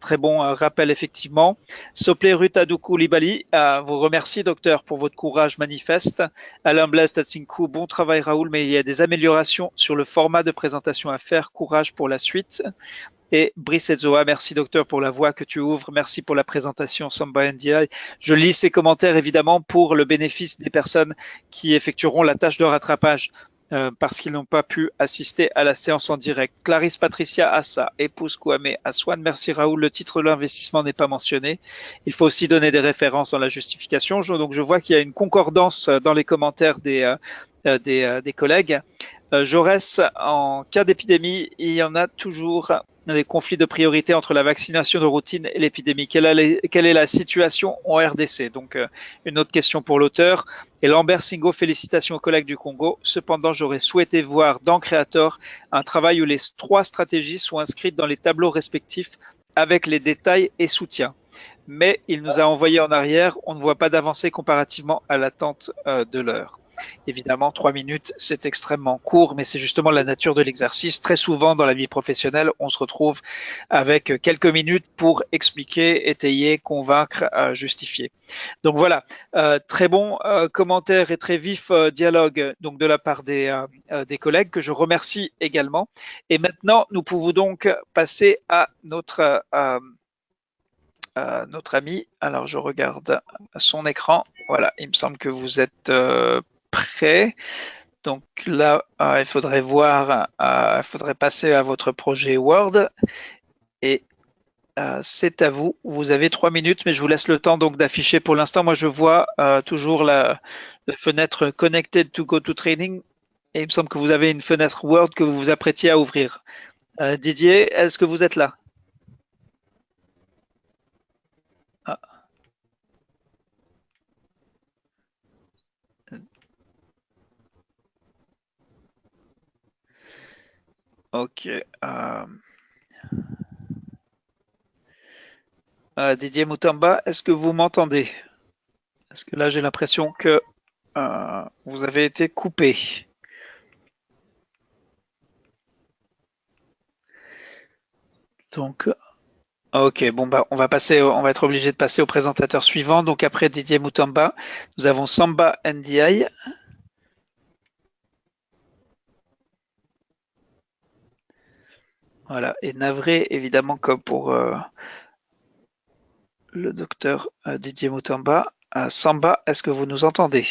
S1: Très bon rappel, effectivement. Sople Rutadoukou Libali vous remercie, docteur, pour votre courage manifeste. Alain Blaise Tatsinku, bon travail, Raoul, mais il y a des améliorations sur le format de présentation à faire. Courage pour la suite. Et Brice Ezoa, merci docteur pour la voie que tu ouvres, merci pour la présentation Samba NDI. Je lis ces commentaires évidemment pour le bénéfice des personnes qui effectueront la tâche de rattrapage parce qu'ils n'ont pas pu assister à la séance en direct. Clarisse Patricia Assa, épouse Kouame Aswan, merci Raoul, le titre de l'investissement n'est pas mentionné. Il faut aussi donner des références dans la justification. Donc je vois qu'il y a une concordance dans les commentaires des des collègues. Jaurès, en cas d'épidémie, il y en a toujours des conflits de priorité entre la vaccination de routine et l'épidémie. Quelle est la situation en RDC? Donc, une autre question pour l'auteur. Et Lambert Singo, félicitations aux collègues du Congo. Cependant, j'aurais souhaité voir dans Creator un travail où les 3 stratégies soient inscrites dans les tableaux respectifs avec les détails et soutiens. Mais il nous a envoyé en arrière. On ne voit pas d'avancée comparativement à l'attente de l'heure. Évidemment, 3 minutes, c'est extrêmement court, mais c'est justement la nature de l'exercice. Très souvent, dans la vie professionnelle, on se retrouve avec quelques minutes pour expliquer, étayer, convaincre, justifier. Donc voilà, très bon commentaire et très vif dialogue donc de la part des collègues que je remercie également. Et maintenant, nous pouvons donc passer à notre ami. Alors, je regarde son écran. Voilà, il me semble que vous êtes prêt. Donc là, il faudrait voir, il faudrait passer à votre projet Word et c'est à vous. Vous avez 3 minutes, mais je vous laisse le temps donc d'afficher. Pour l'instant, moi, je vois toujours la fenêtre Connected to Go to Training et il me semble que vous avez une fenêtre Word que vous vous apprêtiez à ouvrir. Didier, est-ce que vous êtes là? Ah. Ok. Didier Moutamba, est-ce que vous m'entendez? Parce que là, j'ai l'impression que vous avez été coupé. Donc, ok, bon bah on va être obligé de passer au présentateur suivant. Donc après Didier Moutamba, nous avons Samba Ndiaye. Voilà, et navré évidemment comme pour le docteur Didier Moutamba. Samba, est-ce que vous nous entendez?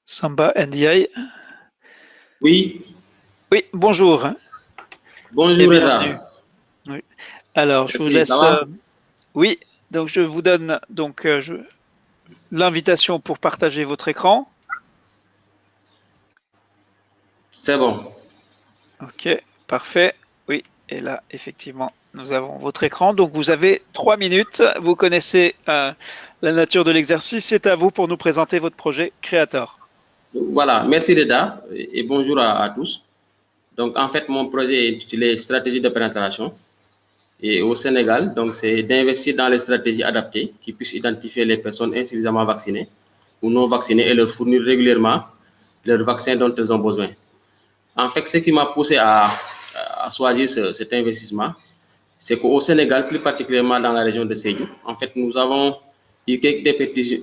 S1: Samba Ndiaye.
S4: Oui.
S1: Oui, bonjour.
S4: Bonjour, Eda.
S1: Oui. Alors, je vous laisse. Oui, donc je vous donne donc l'invitation pour partager votre écran.
S4: C'est bon.
S1: Ok, parfait. Oui, et là, effectivement, nous avons votre écran. Donc, vous avez 3 minutes. Vous connaissez la nature de l'exercice. C'est à vous pour nous présenter votre projet Creator.
S4: Voilà, merci Reda et bonjour à tous. Donc, en fait, mon projet est intitulé Stratégie de pénétration. Et au Sénégal, donc, c'est d'investir dans les stratégies adaptées qui puissent identifier les personnes insuffisamment vaccinées ou non vaccinées et leur fournir régulièrement leurs vaccins dont elles ont besoin. En fait, ce qui m'a poussé à choisir cet investissement, c'est qu'au Sénégal, plus particulièrement dans la région de Sédhiou, en fait, nous avons eu quelques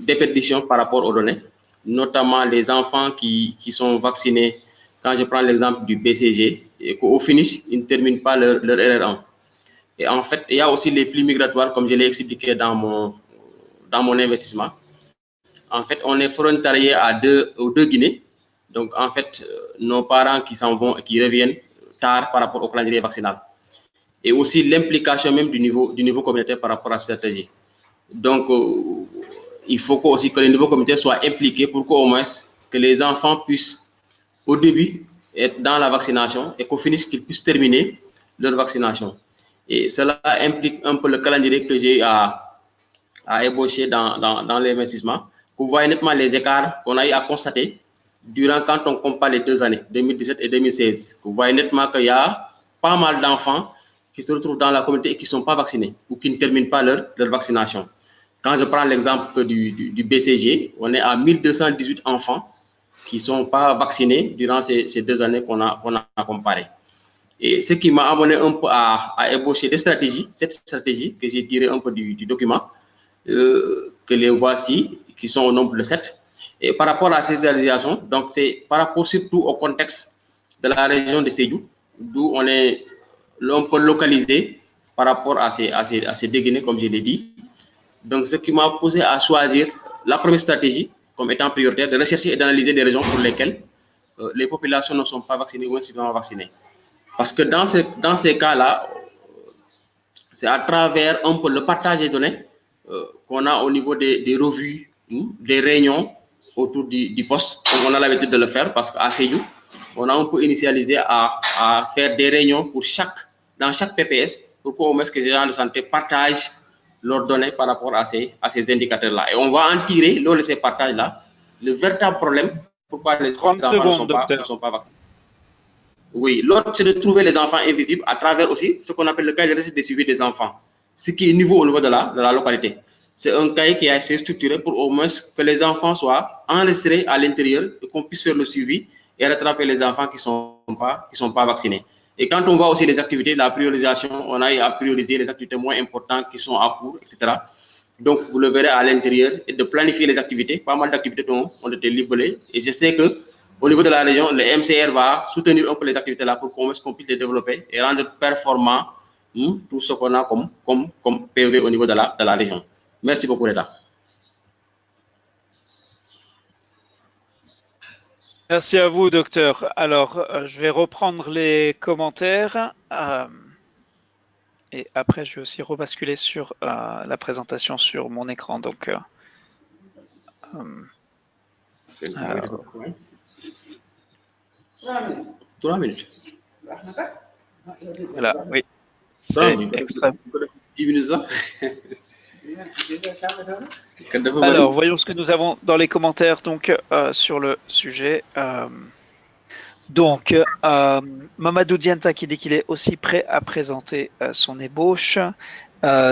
S4: déperditions par rapport aux données, notamment les enfants qui sont vaccinés. Quand je prends l'exemple du BCG, et qu'au finish, ils ne terminent pas leur RR1. Et en fait, il y a aussi les flux migratoires, comme je l'ai expliqué dans mon investissement. En fait, on est frontalier aux deux Guinées. Donc, en fait, nos parents qui s'en vont et qui reviennent tard par rapport au calendrier vaccinal. Et aussi l'implication même du niveau communautaire par rapport à cette stratégie. Donc, il faut aussi que le niveau communautaire soit impliqué pour qu'au moins que les enfants puissent, au début, être dans la vaccination et qu'au finish, qu'ils puissent terminer leur vaccination. Et cela implique un peu le calendrier que j'ai à ébaucher dans l'investissement. Vous voyez nettement les écarts qu'on a eu à constater quand on compare les 2 années, 2017 et 2016. Vous voyez nettement qu'il y a pas mal d'enfants qui se retrouvent dans la communauté et qui ne sont pas vaccinés ou qui ne terminent pas leur vaccination. Quand je prends l'exemple du BCG, on est à 1218 enfants qui ne sont pas vaccinés durant ces 2 années qu'on a comparées. Et ce qui m'a amené un peu à ébaucher cette stratégie que j'ai tirée un peu du document, que les voici, qui sont au nombre de 7. Et par rapport à ces réalisations, donc c'est par rapport surtout au contexte de la région de Sédhiou, d'où on est un peu localisé par rapport à ces deux Guinées, comme je l'ai dit. Donc, ce qui m'a poussé à choisir la première stratégie comme étant prioritaire, de rechercher et d'analyser des régions pour lesquelles les populations ne sont pas vaccinées ou insuffisamment vaccinées. Parce que dans ces cas-là, c'est à travers un peu le partage des données qu'on a au niveau des revues des réunions autour du poste, comme on a l'habitude de le faire, parce qu'à Sédhiou, on a un peu initialisé à faire des réunions dans chaque PPS, pour qu'au moins que les gens de santé partagent leurs données par rapport à ces indicateurs-là. Et on va en tirer, lors de ces partages-là, le véritable problème, pourquoi les enfants ne sont pas vaccinés. Oui, l'autre, c'est de trouver les enfants invisibles à travers aussi ce qu'on appelle le cahier de registre de suivi des enfants, ce qui est nouveau au niveau de la localité. C'est un cahier qui a été structuré pour au moins que les enfants soient enregistrés à l'intérieur et qu'on puisse faire le suivi et rattraper les enfants qui sont pas vaccinés. Et quand on voit aussi les activités, la priorisation, on a à prioriser les activités moins importantes qui sont en cours, etc. Donc, vous le verrez à l'intérieur et de planifier les activités. Pas mal d'activités ont été libellées. Et je sais que au niveau de la région, le MCR va soutenir un peu les activités-là pour qu'on puisse les développer et rendre performant tout ce qu'on a comme PV au niveau de la région. Merci beaucoup, Reda.
S1: Merci à vous, docteur. Alors, je vais reprendre les commentaires et après, je vais aussi rebasculer sur la présentation sur mon écran. Donc, alors,
S4: 3 minutes.
S1: Voilà, oui. C'est extrême. Alors, voyons ce que nous avons dans les commentaires donc, sur le sujet. Donc, Mamadou Dianta qui dit qu'il est aussi prêt à présenter son ébauche.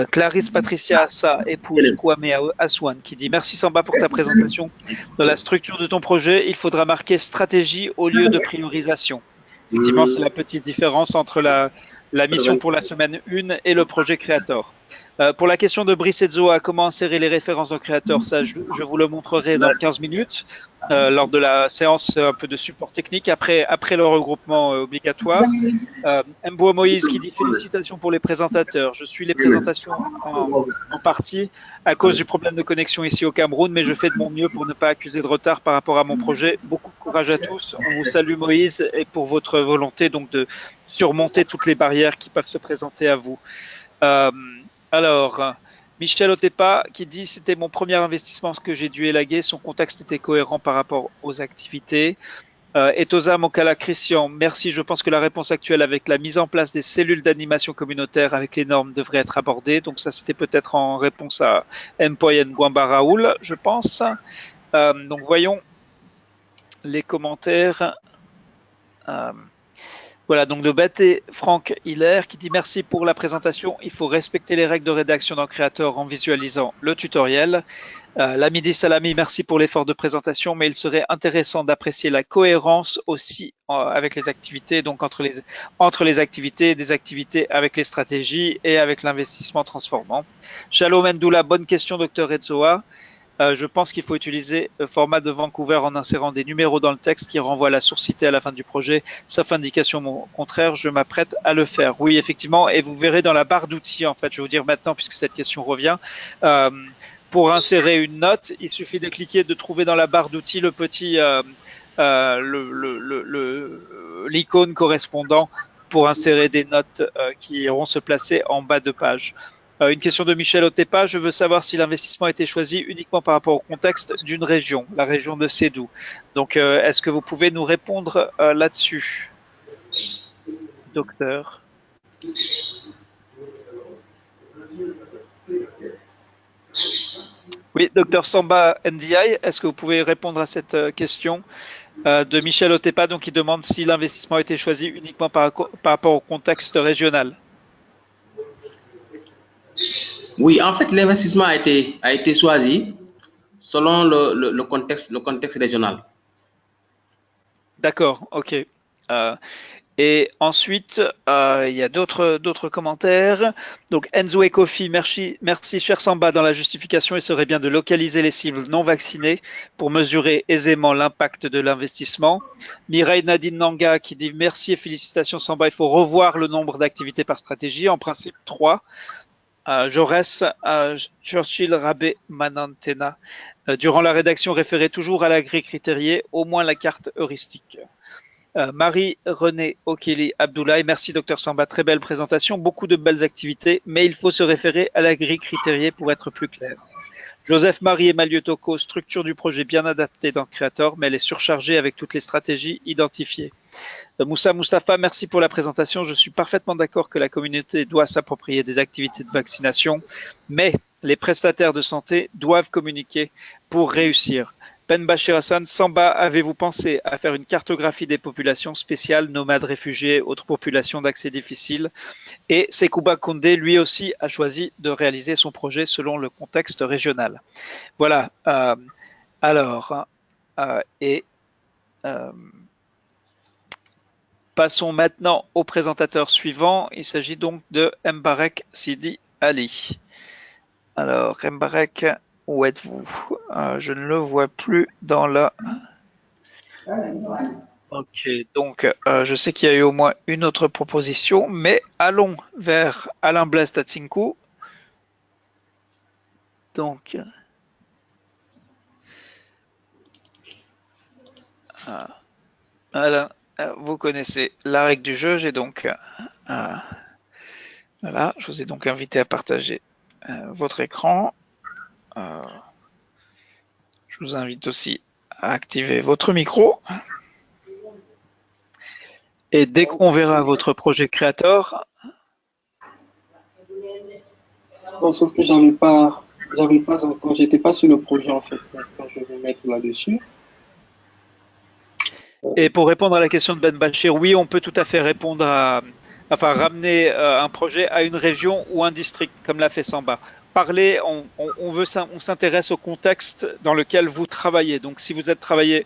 S1: Clarisse Patricia Assa, épouse Kwame Aswan, qui dit « Merci Samba pour ta présentation. Dans la structure de ton projet, il faudra marquer stratégie au lieu de priorisation. » Effectivement, c'est la petite différence entre la mission pour la semaine 1 et le projet Creator. Pour la question de Brice Etzoa, comment insérer les références dans Creator, ça je vous le montrerai dans 15 minutes lors de la séance un peu de support technique après le regroupement obligatoire. Mboua Moïse qui dit félicitations pour les présentateurs. Je suis les présentations en partie à cause du problème de connexion ici au Cameroun, mais je fais de mon mieux pour ne pas accuser de retard par rapport à mon projet. Beaucoup de courage à tous. On vous salue Moïse et pour votre volonté donc de surmonter toutes les barrières qui peuvent se présenter à vous. Alors, Michel Otepa qui dit « C'était mon premier investissement que j'ai dû élaguer. Son contexte était cohérent par rapport aux activités. » Etosa Mokala Christian, merci. Je pense que la réponse actuelle avec la mise en place des cellules d'animation communautaire avec les normes devrait être abordée. Donc ça, c'était peut-être en réponse à Mpoyen Gwamba Raoul, je pense. Donc voyons les commentaires. Voilà, donc de Baté Franck Hiller qui dit « Merci pour la présentation. Il faut respecter les règles de rédaction dans Creator en visualisant le tutoriel. » Lamidi Salami, merci pour l'effort de présentation, mais il serait intéressant d'apprécier la cohérence aussi avec les activités, donc entre les activités, des activités avec les stratégies et avec l'investissement transformant. Shalom Ndoula, bonne question, Dr Etzoa. Je pense qu'il faut utiliser le format de Vancouver en insérant des numéros dans le texte qui renvoient à la source citée à la fin du projet, sauf indication contraire, je m'apprête à le faire. Oui, effectivement, et vous verrez dans la barre d'outils, en fait, je vais vous dire maintenant, puisque cette question revient, pour insérer une note, il suffit de cliquer, de trouver dans la barre d'outils le petit, l'icône correspondant pour insérer des notes qui iront se placer en bas de page. Une question de Michel Otepa, je veux savoir si l'investissement a été choisi uniquement par rapport au contexte d'une région, la région de Sédhiou. Donc, est-ce que vous pouvez nous répondre là-dessus, docteur? Oui, docteur Samba NDI, est-ce que vous pouvez répondre à cette question de Michel Otepa, donc qui demande si l'investissement a été choisi uniquement par rapport au contexte régional?
S4: Oui, en fait, l'investissement a été choisi selon le contexte régional.
S1: D'accord, ok. Et ensuite, il y a d'autres commentaires. Donc, Enzo et Kofi, merci cher Samba. Dans la justification, il serait bien de localiser les cibles non vaccinées pour mesurer aisément l'impact de l'investissement. Mireille Nadine Nanga qui dit merci et félicitations Samba. Il faut revoir le nombre d'activités par stratégie, en principe 3. Jaurès, Churchill, Rabé, Manantena. Durant la rédaction, référez toujours à la grille critériée, au moins la carte heuristique. Marie-Renée Okili Abdoulaye, merci Dr Samba, très belle présentation, beaucoup de belles activités, mais il faut se référer à la grille critériée pour être plus clair. Joseph-Marie Emmanuel Toko, structure du projet bien adaptée dans Creator, mais elle est surchargée avec toutes les stratégies identifiées. Moussa Moustapha, merci pour la présentation. Je suis parfaitement d'accord que la communauté doit s'approprier des activités de vaccination, mais les prestataires de santé doivent communiquer pour réussir. Ben Bachir Hassan, Samba, avez-vous pensé à faire une cartographie des populations spéciales, nomades, réfugiés, autres populations d'accès difficile? Et Sekouba Kondé, lui aussi, a choisi de réaliser son projet selon le contexte régional. Voilà. Passons maintenant au présentateur suivant. Il s'agit donc de Mbarek Sidi Ali. Alors, Mbarek, où êtes-vous? Je ne le vois plus dans la... Ok, donc je sais qu'il y a eu au moins une autre proposition, mais allons vers Alain Blaise Tatsinkou. Donc, Alain, vous connaissez la règle du jeu, j'ai donc... voilà, je vous ai donc invité à partager votre écran. Je vous invite aussi à activer votre micro. Et dès qu'on verra votre projet Creator...
S5: Bon, sauf que j'avais pas encore, j'étais pas sur le projet en fait. Quand je vais me mettre là-dessus.
S1: Et pour répondre à la question de Ben Bachir, oui, on peut tout à fait répondre à... Enfin, ramener un projet à une région ou un district, comme l'a fait Samba. Parler, on s'intéresse au contexte dans lequel vous travaillez. Donc, si vous êtes travaillé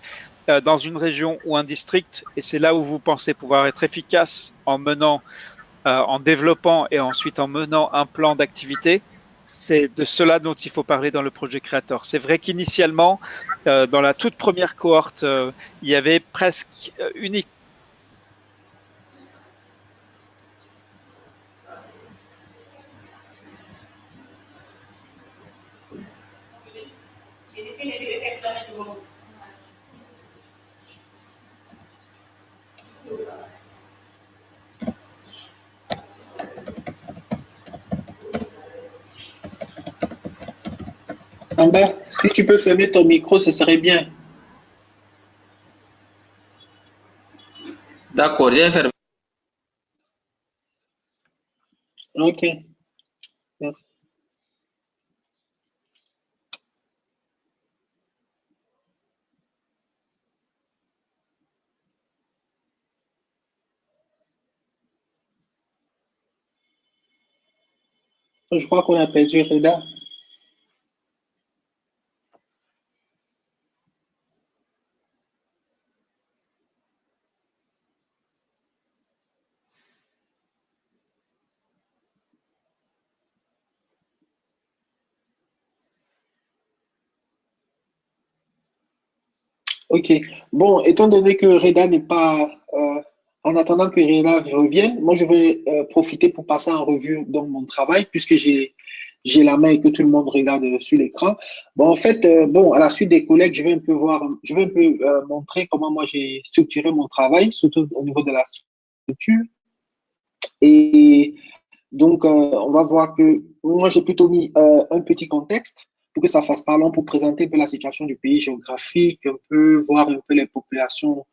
S1: dans une région ou un district, et c'est là où vous pensez pouvoir être efficace en menant, en développant et ensuite en menant un plan d'activité, c'est de cela dont il faut parler dans le projet Creator. C'est vrai qu'initialement, dans la toute première cohorte, il y avait presque unique.
S5: Samba, si tu peux fermer ton micro, ce serait bien.
S4: D'accord, j'ai fermé.
S5: Ok, merci. Je crois qu'on a perdu Reda. Ok. Bon, étant donné que Reda n'est pas, en attendant que Reda revienne, moi je vais profiter pour passer en revue donc mon travail puisque j'ai la main et que tout le monde regarde sur l'écran. Bon, en fait, bon, à la suite des collègues, je vais un peu montrer comment moi j'ai structuré mon travail, surtout au niveau de la structure. Et donc, on va voir que moi j'ai plutôt mis un petit contexte pour que ça fasse parlant, pour présenter un peu la situation du pays géographique, un peu voir un peu les populations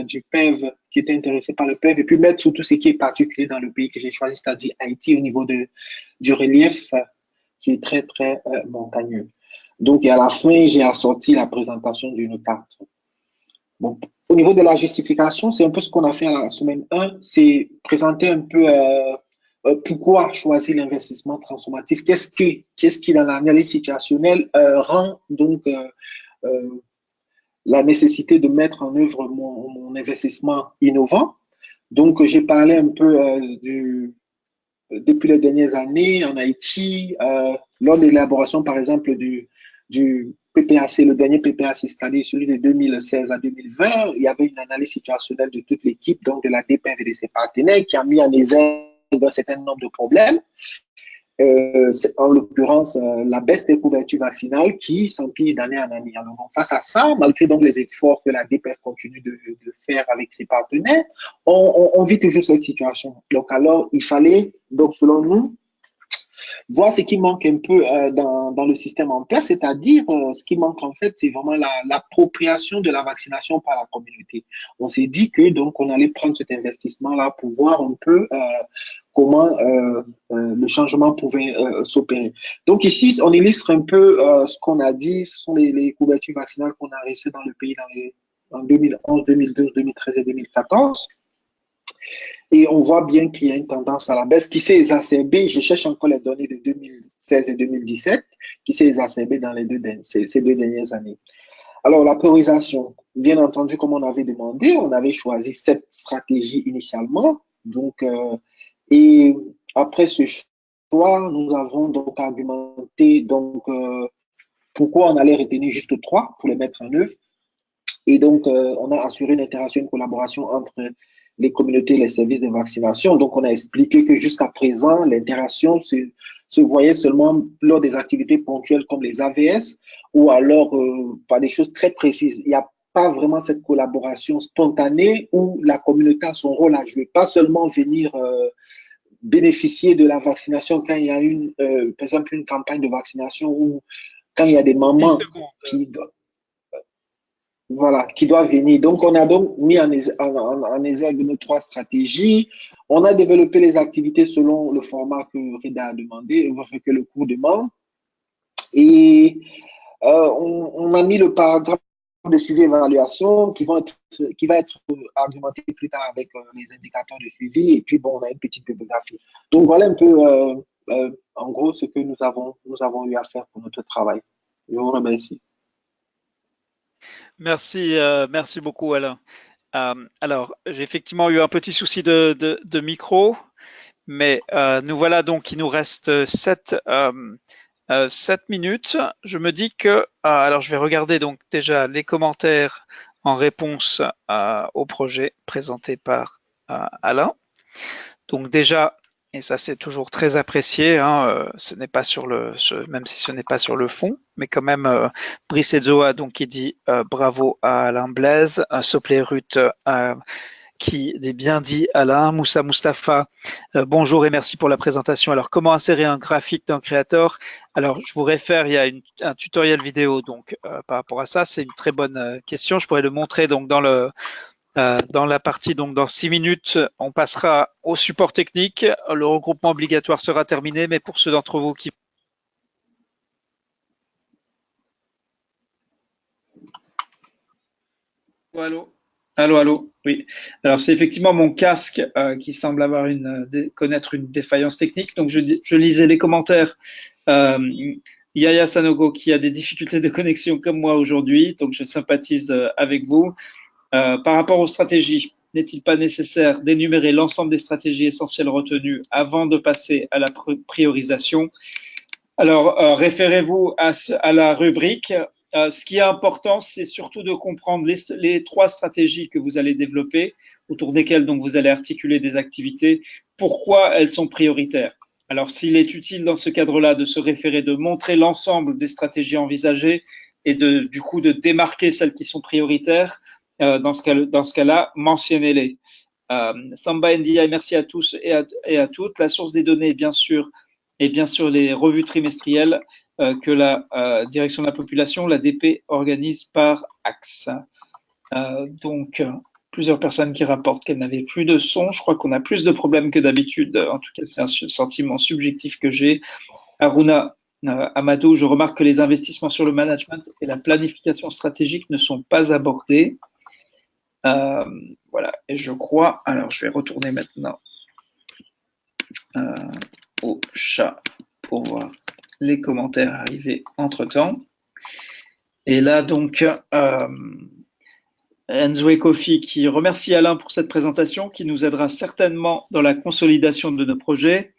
S5: du PEV qui étaient intéressées par le PEV, et puis mettre surtout ce qui est particulier dans le pays que j'ai choisi, c'est-à-dire Haïti au niveau du relief qui est très, très montagneux. Donc, et à la fin, j'ai assorti la présentation d'une carte. Bon, au niveau de la justification, c'est un peu ce qu'on a fait à la semaine 1, c'est présenter un peu pourquoi choisir l'investissement transformatif, qu'est-ce qui dans l'analyse situationnelle rend donc la nécessité de mettre en œuvre mon investissement innovant. Donc, j'ai parlé un peu depuis les dernières années en Haïti, lors de l'élaboration, par exemple, du PPAC, le dernier PPAC installé, celui de 2016 à 2020, il y avait une analyse situationnelle de toute l'équipe, donc de la DPEV et de ses partenaires, qui a mis en exergue un certain nombre de problèmes. en l'occurrence la baisse des couvertures vaccinales qui s'empire d'année en année. Alors, face à ça, malgré donc les efforts que la DPF continue de faire avec ses partenaires, on vit toujours cette situation. Donc, alors, il fallait, donc, selon nous, voir ce qui manque un peu dans le système en place, c'est-à-dire ce qui manque en fait, c'est vraiment l'appropriation de la vaccination par la communauté. On s'est dit que donc on allait prendre cet investissement-là pour voir un peu comment le changement pouvait s'opérer. Donc ici, on illustre un peu ce qu'on a dit, ce sont les couvertures vaccinales qu'on a laissées dans le pays en 2011, 2012, 2013 et 2014. Et on voit bien qu'il y a une tendance à la baisse qui s'est exacerbée. Je cherche encore les données de 2016 et 2017 qui s'est exacerbée dans ces deux dernières années. Alors, la priorisation, bien entendu, comme on avait demandé, on avait choisi cette stratégie initialement. Donc, et après ce choix, nous avons donc argumenté donc, pourquoi on allait retenir juste 3 pour les mettre en œuvre. Et donc, on a assuré une interaction, une collaboration entre les communautés et les services de vaccination. Donc, on a expliqué que jusqu'à présent, l'interaction se voyait seulement lors des activités ponctuelles comme les AVS ou alors par des choses très précises. Il n'y a pas vraiment cette collaboration spontanée où la communauté a son rôle à jouer, pas seulement venir bénéficier de la vaccination quand il y a par exemple, une campagne de vaccination ou quand il y a des mamans qui doivent venir. Donc, on a donc mis en exergue nos 3 stratégies. On a développé les activités selon le format que Reda a demandé, que le cours demande. Et on a mis le paragraphe de suivi et évaluation qui va être argumenté plus tard avec les indicateurs de suivi. Et puis, bon, on a une petite bibliographie. Donc, voilà un peu, en gros, ce que nous avons eu à faire pour notre travail. Je vous remercie.
S1: Merci, merci beaucoup, Alain. Alors, j'ai effectivement eu un petit souci de micro, mais nous voilà donc, il nous reste 7 minutes. Je me dis que, alors je vais regarder donc déjà les commentaires en réponse au projet présenté par Alain. Donc déjà, et ça c'est toujours très apprécié, hein, ce n'est pas même si ce n'est pas sur le fond, mais quand même Brice Edzoa donc qui dit bravo à Alain Blaise, Soplé Ruth qui dit bien dit Alain, Moussa Mustafa, bonjour et merci pour la présentation. Alors comment insérer un graphique dans Creator? Alors je vous réfère, il y a un tutoriel vidéo donc par rapport à ça, c'est une très bonne question. Je pourrais le montrer donc dans la partie, donc dans 6 minutes, on passera au support technique. Le regroupement obligatoire sera terminé, mais pour ceux d'entre vous qui... Allô? Allô? Oui. Alors, c'est effectivement mon casque qui semble avoir connaître une défaillance technique. Donc, je lisais les commentaires. Yaya Sanogo qui a des difficultés de connexion comme moi aujourd'hui, donc je sympathise avec vous. Par rapport aux stratégies, n'est-il pas nécessaire d'énumérer l'ensemble des stratégies essentielles retenues avant de passer à la priorisation? Alors, référez-vous à la rubrique. Ce qui est important, c'est surtout de comprendre les 3 stratégies que vous allez développer, autour desquelles donc vous allez articuler des activités, pourquoi elles sont prioritaires. Alors, s'il est utile dans ce cadre-là de se référer, de montrer l'ensemble des stratégies envisagées et du coup de démarquer celles qui sont prioritaires, dans ce cas-là, mentionnez-les. Samba NDI, merci à tous et à toutes. La source des données est bien sûr les revues trimestrielles que la direction de la population, la DP, organise par axe. Donc, plusieurs personnes qui rapportent qu'elles n'avaient plus de son. Je crois qu'on a plus de problèmes que d'habitude. En tout cas, c'est un sentiment subjectif que j'ai. Aruna Amadou, je remarque que les investissements sur le management et la planification stratégique ne sont pas abordés. Voilà, et je crois, alors je vais retourner maintenant au chat pour voir les commentaires arriver entre-temps. Et là, donc, Enzo et Kofi qui remercie Alain pour cette présentation qui nous aidera certainement dans la consolidation de nos projets.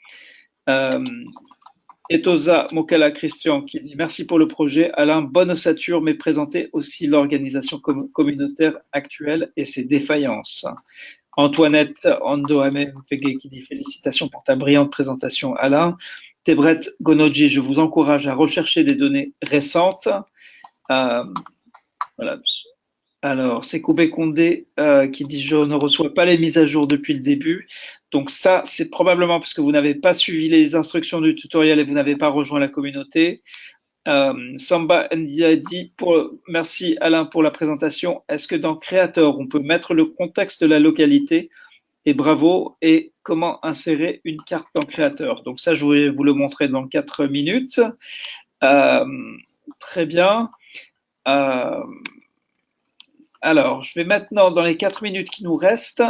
S1: Etosa Mokala Christian qui dit merci pour le projet. Alain, bonne ossature, mais présentez aussi l'organisation communautaire actuelle et ses défaillances. Antoinette Andoame Mfege qui dit félicitations pour ta brillante présentation, Alain. Tebret Gonoji, je vous encourage à rechercher des données récentes. Voilà. Alors, c'est Koubé Condé qui dit « Je ne reçois pas les mises à jour depuis le début ». Donc ça, c'est probablement parce que vous n'avez pas suivi les instructions du tutoriel et vous n'avez pas rejoint la communauté. Samba Ndia dit « Merci Alain pour la présentation. Est-ce que dans Creator, on peut mettre le contexte de la localité ?» Et bravo. Et comment insérer une carte dans Creator? Donc ça, je vais vous le montrer dans 4 minutes. Très bien. Alors, je vais maintenant, dans les 4 minutes qui nous restent,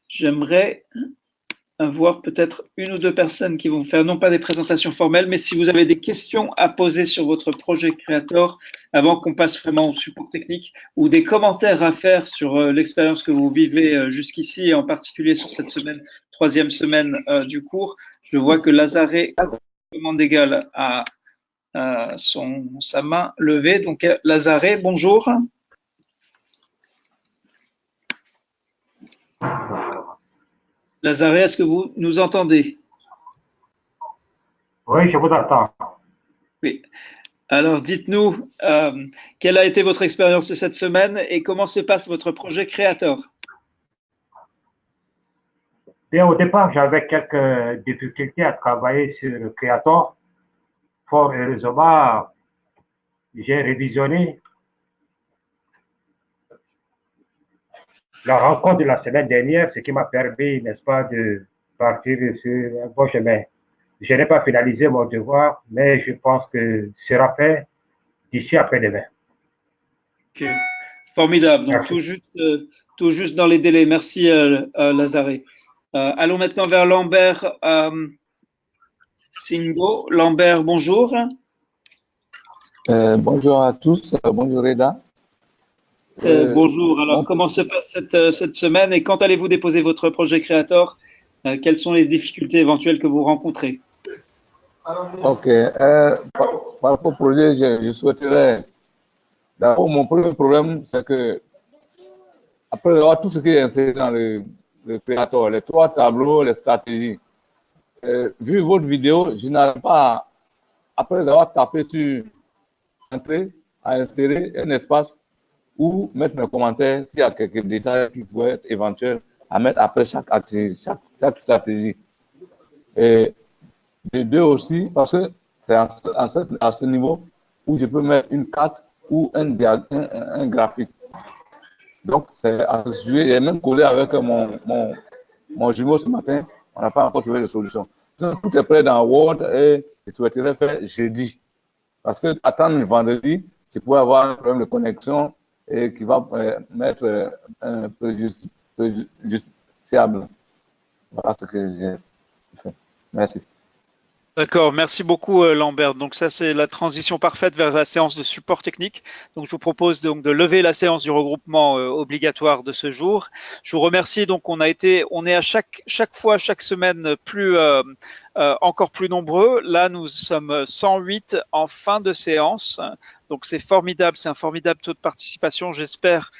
S1: j'aimerais avoir peut-être une ou deux personnes qui vont faire non pas des présentations formelles, mais si vous avez des questions à poser sur votre projet Creator avant qu'on passe vraiment au support technique ou des commentaires à faire sur l'expérience que vous vivez jusqu'ici et en particulier sur cette semaine, 3e semaine du cours. Je vois que Lazare demande égal à sa main levée. Donc Lazare, bonjour. Lazare, est-ce que vous nous entendez?
S6: Oui, je vous attends.
S1: Oui. Alors, dites-nous, quelle a été votre expérience de cette semaine et comment se passe votre projet Creator?
S6: Bien, au départ, j'avais quelques difficultés à travailler sur le Creator. Fort heureusement, j'ai révisionné la rencontre de la semaine dernière, ce qui m'a permis, n'est-ce pas, de partir sur un bon chemin. Je n'ai pas finalisé mon devoir, mais je pense que ce sera fait d'ici après-demain.
S1: Ok, formidable. Donc, tout juste dans les délais. Merci, Lazare. Allons maintenant vers Lambert Singo. Lambert, bonjour.
S7: Bonjour à tous. Bonjour Reda.
S1: Bonjour. Alors, comment se passe cette semaine et quand allez-vous déposer votre projet Creator? Quelles sont les difficultés éventuelles que vous rencontrez?
S7: Ok. Par rapport au projet, je souhaiterais. D'abord, mon premier problème, c'est que après avoir tout ce qui est inséré dans le Creator, les 3 tableaux, les stratégies, vu votre vidéo, je n'arrive pas, après avoir tapé sur Entrée, à insérer un espace ou mettre mes commentaires s'il y a quelques détails qui pourraient être éventuels à mettre après chaque stratégie. Et de 2 aussi, parce que c'est à ce niveau où je peux mettre une carte ou un graphique. Donc, c'est à ce sujet, j'ai même collé avec mon jumeau ce matin, on n'a pas encore trouvé de solution. Tout est prêt dans Word et je souhaiterais faire jeudi. Parce que attendre le vendredi, je pourrais avoir un problème de connexion et qui va mettre un préjudiciable. Voilà ce que j'ai fait. Merci.
S1: D'accord, merci beaucoup Lambert. Donc ça c'est la transition parfaite vers la séance de support technique. Donc je vous propose donc de lever la séance du regroupement obligatoire de ce jour. Je vous remercie. Donc on est à chaque fois, chaque semaine encore plus nombreux. Là nous sommes 108 en fin de séance. Donc c'est formidable, c'est un formidable taux de participation. J'espère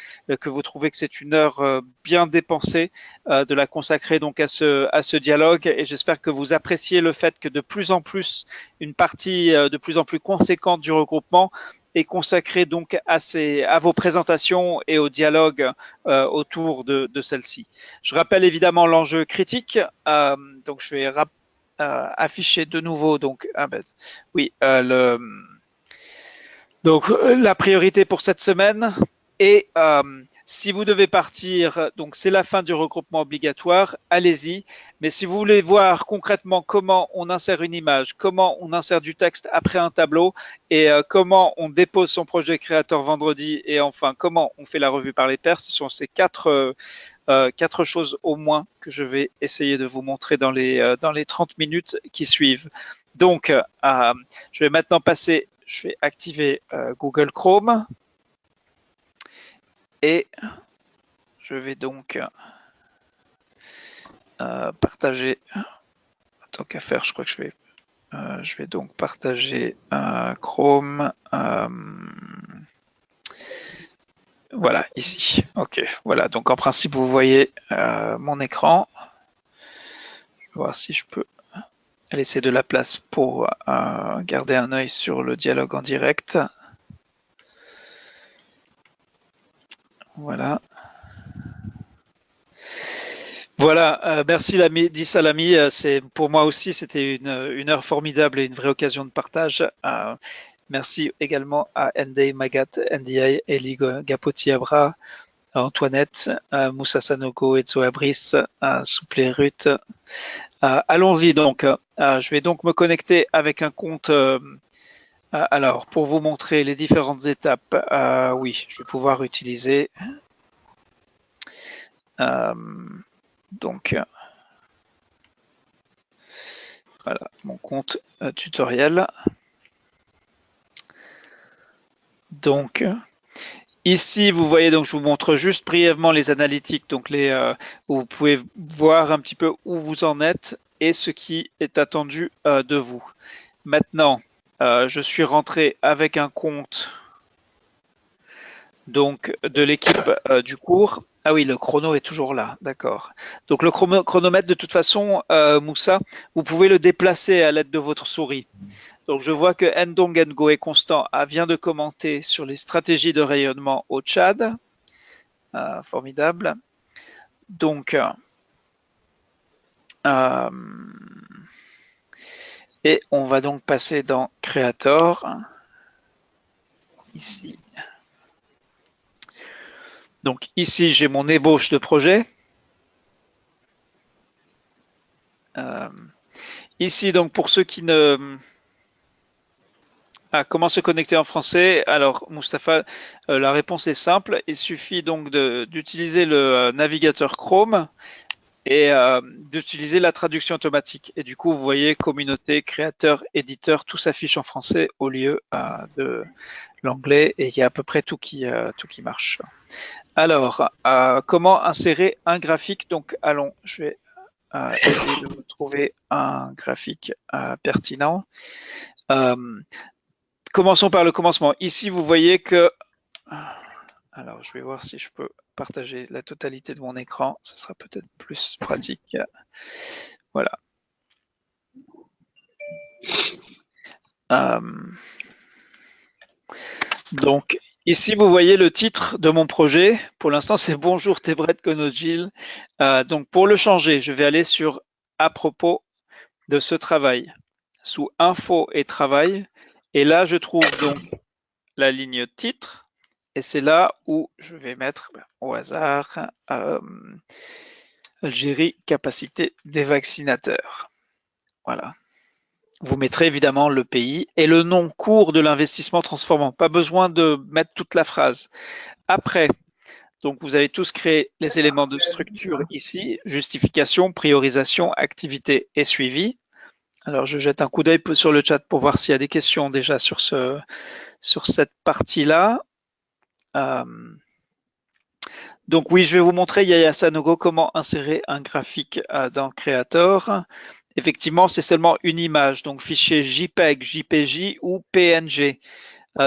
S1: que vous trouvez que c'est une heure bien dépensée de la consacrer donc à ce dialogue et j'espère que vous appréciez le fait que de plus en plus une partie de plus en plus conséquente du regroupement est consacrée donc à vos présentations et au dialogue autour de celle-ci. Je rappelle évidemment l'enjeu critique. Donc je vais afficher de nouveau donc donc la priorité pour cette semaine. Et si vous devez partir, donc c'est la fin du regroupement obligatoire, allez-y. Mais si vous voulez voir concrètement comment on insère une image, comment on insère du texte après un tableau et comment on dépose son projet Creator vendredi et enfin comment on fait la revue par les pairs, ce sont ces 4 choses au moins que je vais essayer de vous montrer dans les 30 minutes qui suivent. Donc, je vais maintenant je vais activer Google Chrome. Et je vais donc partager, tant qu'à faire, je crois que je vais donc partager Chrome. Voilà, ici. Ok, voilà. Donc en principe, vous voyez mon écran. Je vais voir si je peux laisser de la place pour garder un œil sur le dialogue en direct. Voilà. Voilà, merci Di Salami. Pour moi aussi, c'était une heure formidable et une vraie occasion de partage. Merci également à Ndei Magat, Ndiaye, Eli Gapoti Abra, Antoinette, Moussa Sanogo, Etzo Abris, Souplé Ruth. Allons-y donc. Je vais donc me connecter avec un compte. Alors, pour vous montrer les différentes étapes, oui, je vais pouvoir utiliser. Donc, voilà, mon compte tutoriel. Donc, ici, vous voyez, donc je vous montre juste brièvement les analytiques, donc où vous pouvez voir un petit peu où vous en êtes et ce qui est attendu de vous. Maintenant, je suis rentré avec un compte donc de l'équipe du cours. Ah oui, le chrono est toujours là, d'accord. Donc le chronomètre, de toute façon, Moussa, vous pouvez le déplacer à l'aide de votre souris. Donc je vois que Ndong Ngoe Constant vient de commenter sur les stratégies de rayonnement au Tchad. Formidable. Donc, et on va donc passer dans Creator. Ici. Donc ici, j'ai mon ébauche de projet. Ici, donc pour ceux qui ne... comment se connecter en français? Alors, Mustapha, la réponse est simple. Il suffit donc d'utiliser le navigateur Chrome et d'utiliser la traduction automatique. Et du coup, vous voyez communauté, créateur, éditeur, tout s'affiche en français au lieu de l'anglais et il y a à peu près tout qui marche. Alors, comment insérer un graphique? Donc, allons, je vais essayer de vous trouver un graphique pertinent. Commençons par le commencement. Ici, vous voyez que... Alors, je vais voir si je peux partager la totalité de mon écran. Ce sera peut-être plus pratique. Voilà. Donc, ici, vous voyez le titre de mon projet. Pour l'instant, c'est Bonjour Tebret Konojil. Donc, pour le changer, je vais aller sur À propos de ce travail, sous Info et Travail. Et là, je trouve donc la ligne titre. Et c'est là où je vais mettre au hasard Algérie, capacité des vaccinateurs. Voilà. Vous mettrez évidemment le pays et le nom court de l'investissement transformant. Pas besoin de mettre toute la phrase. Après, donc vous avez tous créé les éléments de structure ici, justification, priorisation, activité et suivi. Alors je jette un coup d'œil sur le chat pour voir s'il y a des questions déjà sur cette partie-là. Donc oui, je vais vous montrer, Yaya Sanogo, comment insérer un graphique dans Creator. Effectivement, c'est seulement une image, donc fichier JPEG, JPJ ou PNG.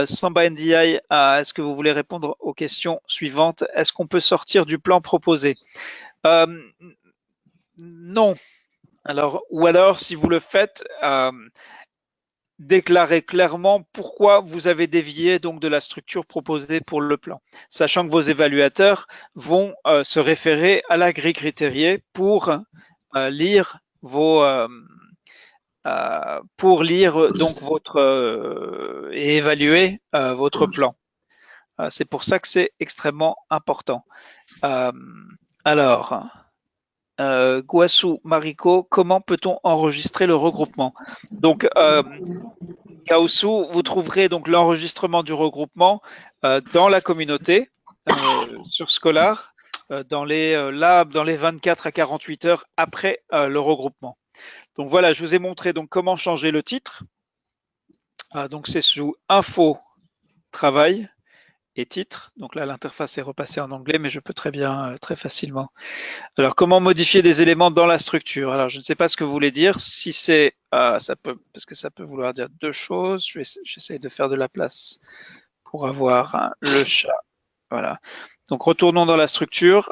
S1: Samba Ndiaye, est-ce que vous voulez répondre aux questions suivantes? Est-ce qu'on peut sortir du plan proposé? Non. Alors, ou alors, si vous le faites, déclarez clairement pourquoi vous avez dévié donc de la structure proposée pour le plan, sachant que vos évaluateurs vont se référer à la grille critériée pour lire donc votre et évaluer votre plan. C'est pour ça que c'est extrêmement important. Alors, Guassou Mariko, comment peut-on enregistrer le regroupement? Donc, Kaosu, vous trouverez donc l'enregistrement du regroupement dans la communauté sur Scholar dans les 24 à 48 heures après le regroupement. Donc voilà, je vous ai montré donc comment changer le titre. Donc c'est sous Info, Travail et Titre. Donc là, l'interface est repassée en anglais, mais je peux très bien, très facilement. Alors, comment modifier des éléments dans la structure? Alors, je ne sais pas ce que vous voulez dire. Si c'est, parce que ça peut vouloir dire deux choses. J'essaie de faire de la place pour avoir le chat. Voilà. Donc, retournons dans la structure.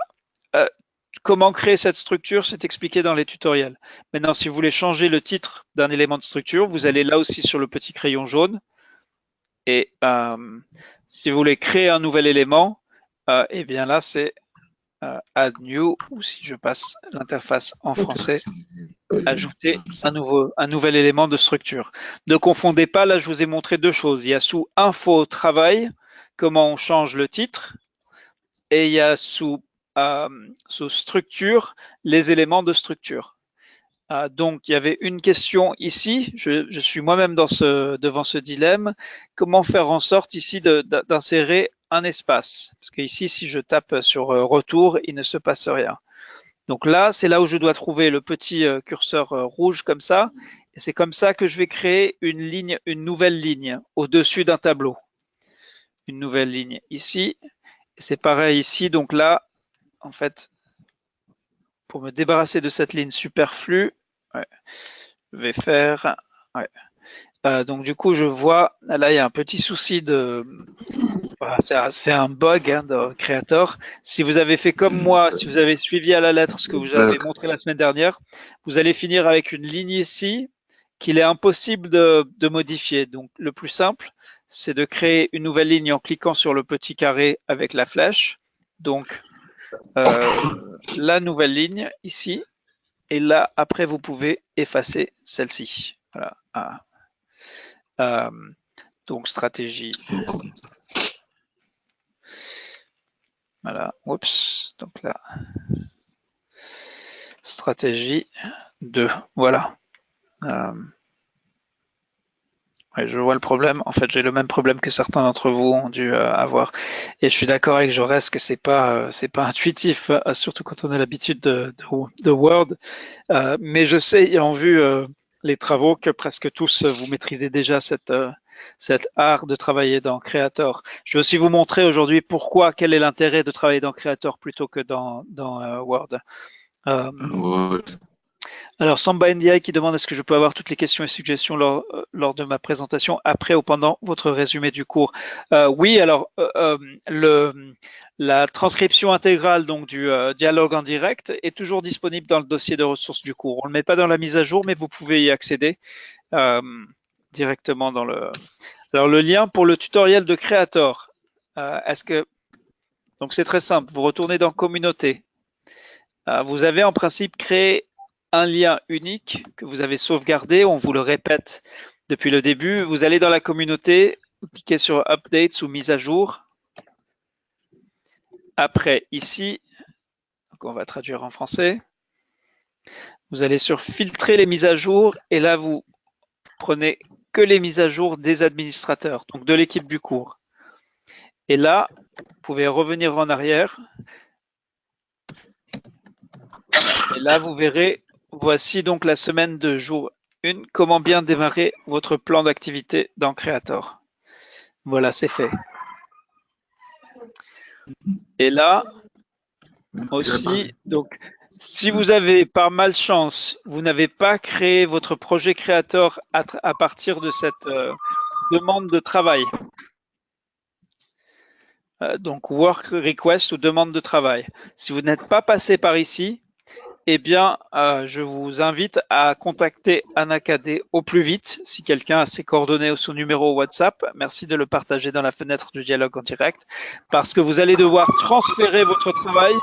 S1: comment créer cette structure, c'est expliqué dans les tutoriels. Maintenant, si vous voulez changer le titre d'un élément de structure, vous allez là aussi sur le petit crayon jaune. Et si vous voulez créer un nouvel élément, eh bien là, c'est Add New, ou si je passe l'interface en français, ajouter un nouvel élément de structure. Ne confondez pas, là je vous ai montré deux choses. Il y a sous Info Travail, comment on change le titre, et il y a sous Structure, les éléments de structure. Donc il y avait une question ici, je suis moi-même devant ce dilemme, comment faire en sorte ici d'insérer un espace, parce que ici si je tape sur retour, il ne se passe rien. Donc là, c'est là où je dois trouver le petit curseur rouge comme ça. Et c'est comme ça que je vais créer une nouvelle ligne au-dessus d'un tableau. Une nouvelle ligne ici. C'est pareil ici. Donc là, en fait, pour me débarrasser de cette ligne superflue, je vais faire... donc du coup, je vois, là, il y a un petit souci de... C'est un bug dans Creator. Si vous avez fait comme moi, si vous avez suivi à la lettre ce que vous avez montré la semaine dernière, vous allez finir avec une ligne ici qu'il est impossible de modifier. Donc le plus simple, c'est de créer une nouvelle ligne en cliquant sur le petit carré avec la flèche. Donc la nouvelle ligne ici. Et là, après, vous pouvez effacer celle-ci. Voilà. Donc stratégie. Voilà, oups, donc là, stratégie 2, voilà. Je vois le problème. En fait, j'ai le même problème que certains d'entre vous ont dû avoir. Et je suis d'accord avec Jaurès que c'est pas intuitif, surtout quand on a l'habitude de Word. Mais je sais, ayant vu les travaux, que presque tous vous maîtrisez déjà cet art de travailler dans Creator. Je vais aussi vous montrer aujourd'hui quel est l'intérêt de travailler dans Creator plutôt que dans Word. Alors, Samba NDI qui demande est-ce que je peux avoir toutes les questions et suggestions lors de ma présentation après ou pendant votre résumé du cours. Oui, alors la transcription intégrale donc du dialogue en direct est toujours disponible dans le dossier de ressources du cours. On ne le met pas dans la mise à jour, mais vous pouvez y accéder directement dans le... Alors, le lien pour le tutoriel de Creator, donc c'est très simple, vous retournez dans Communauté. Vous avez en principe créé un lien unique que vous avez sauvegardé, on vous le répète depuis le début. Vous allez dans la communauté, vous cliquez sur Updates ou mise à jour. Après, ici, donc on va traduire en français. Vous allez sur Filtrer les mises à jour et là, vous prenez que les mises à jour des administrateurs, donc de l'équipe du cours. Et là, vous pouvez revenir en arrière. Et là, vous verrez, voici donc la semaine de jour 1, comment bien démarrer votre plan d'activité dans Creator. Voilà, c'est fait. Et là, aussi, donc, si vous avez par malchance, vous n'avez pas créé votre projet Creator à partir de cette demande de travail, donc work request ou demande de travail. Si vous n'êtes pas passé par ici, eh bien, je vous invite à contacter Anna Cadet au plus vite. Si quelqu'un a ses coordonnées ou son numéro WhatsApp, merci de le partager dans la fenêtre du dialogue en direct, parce que vous allez devoir transférer votre travail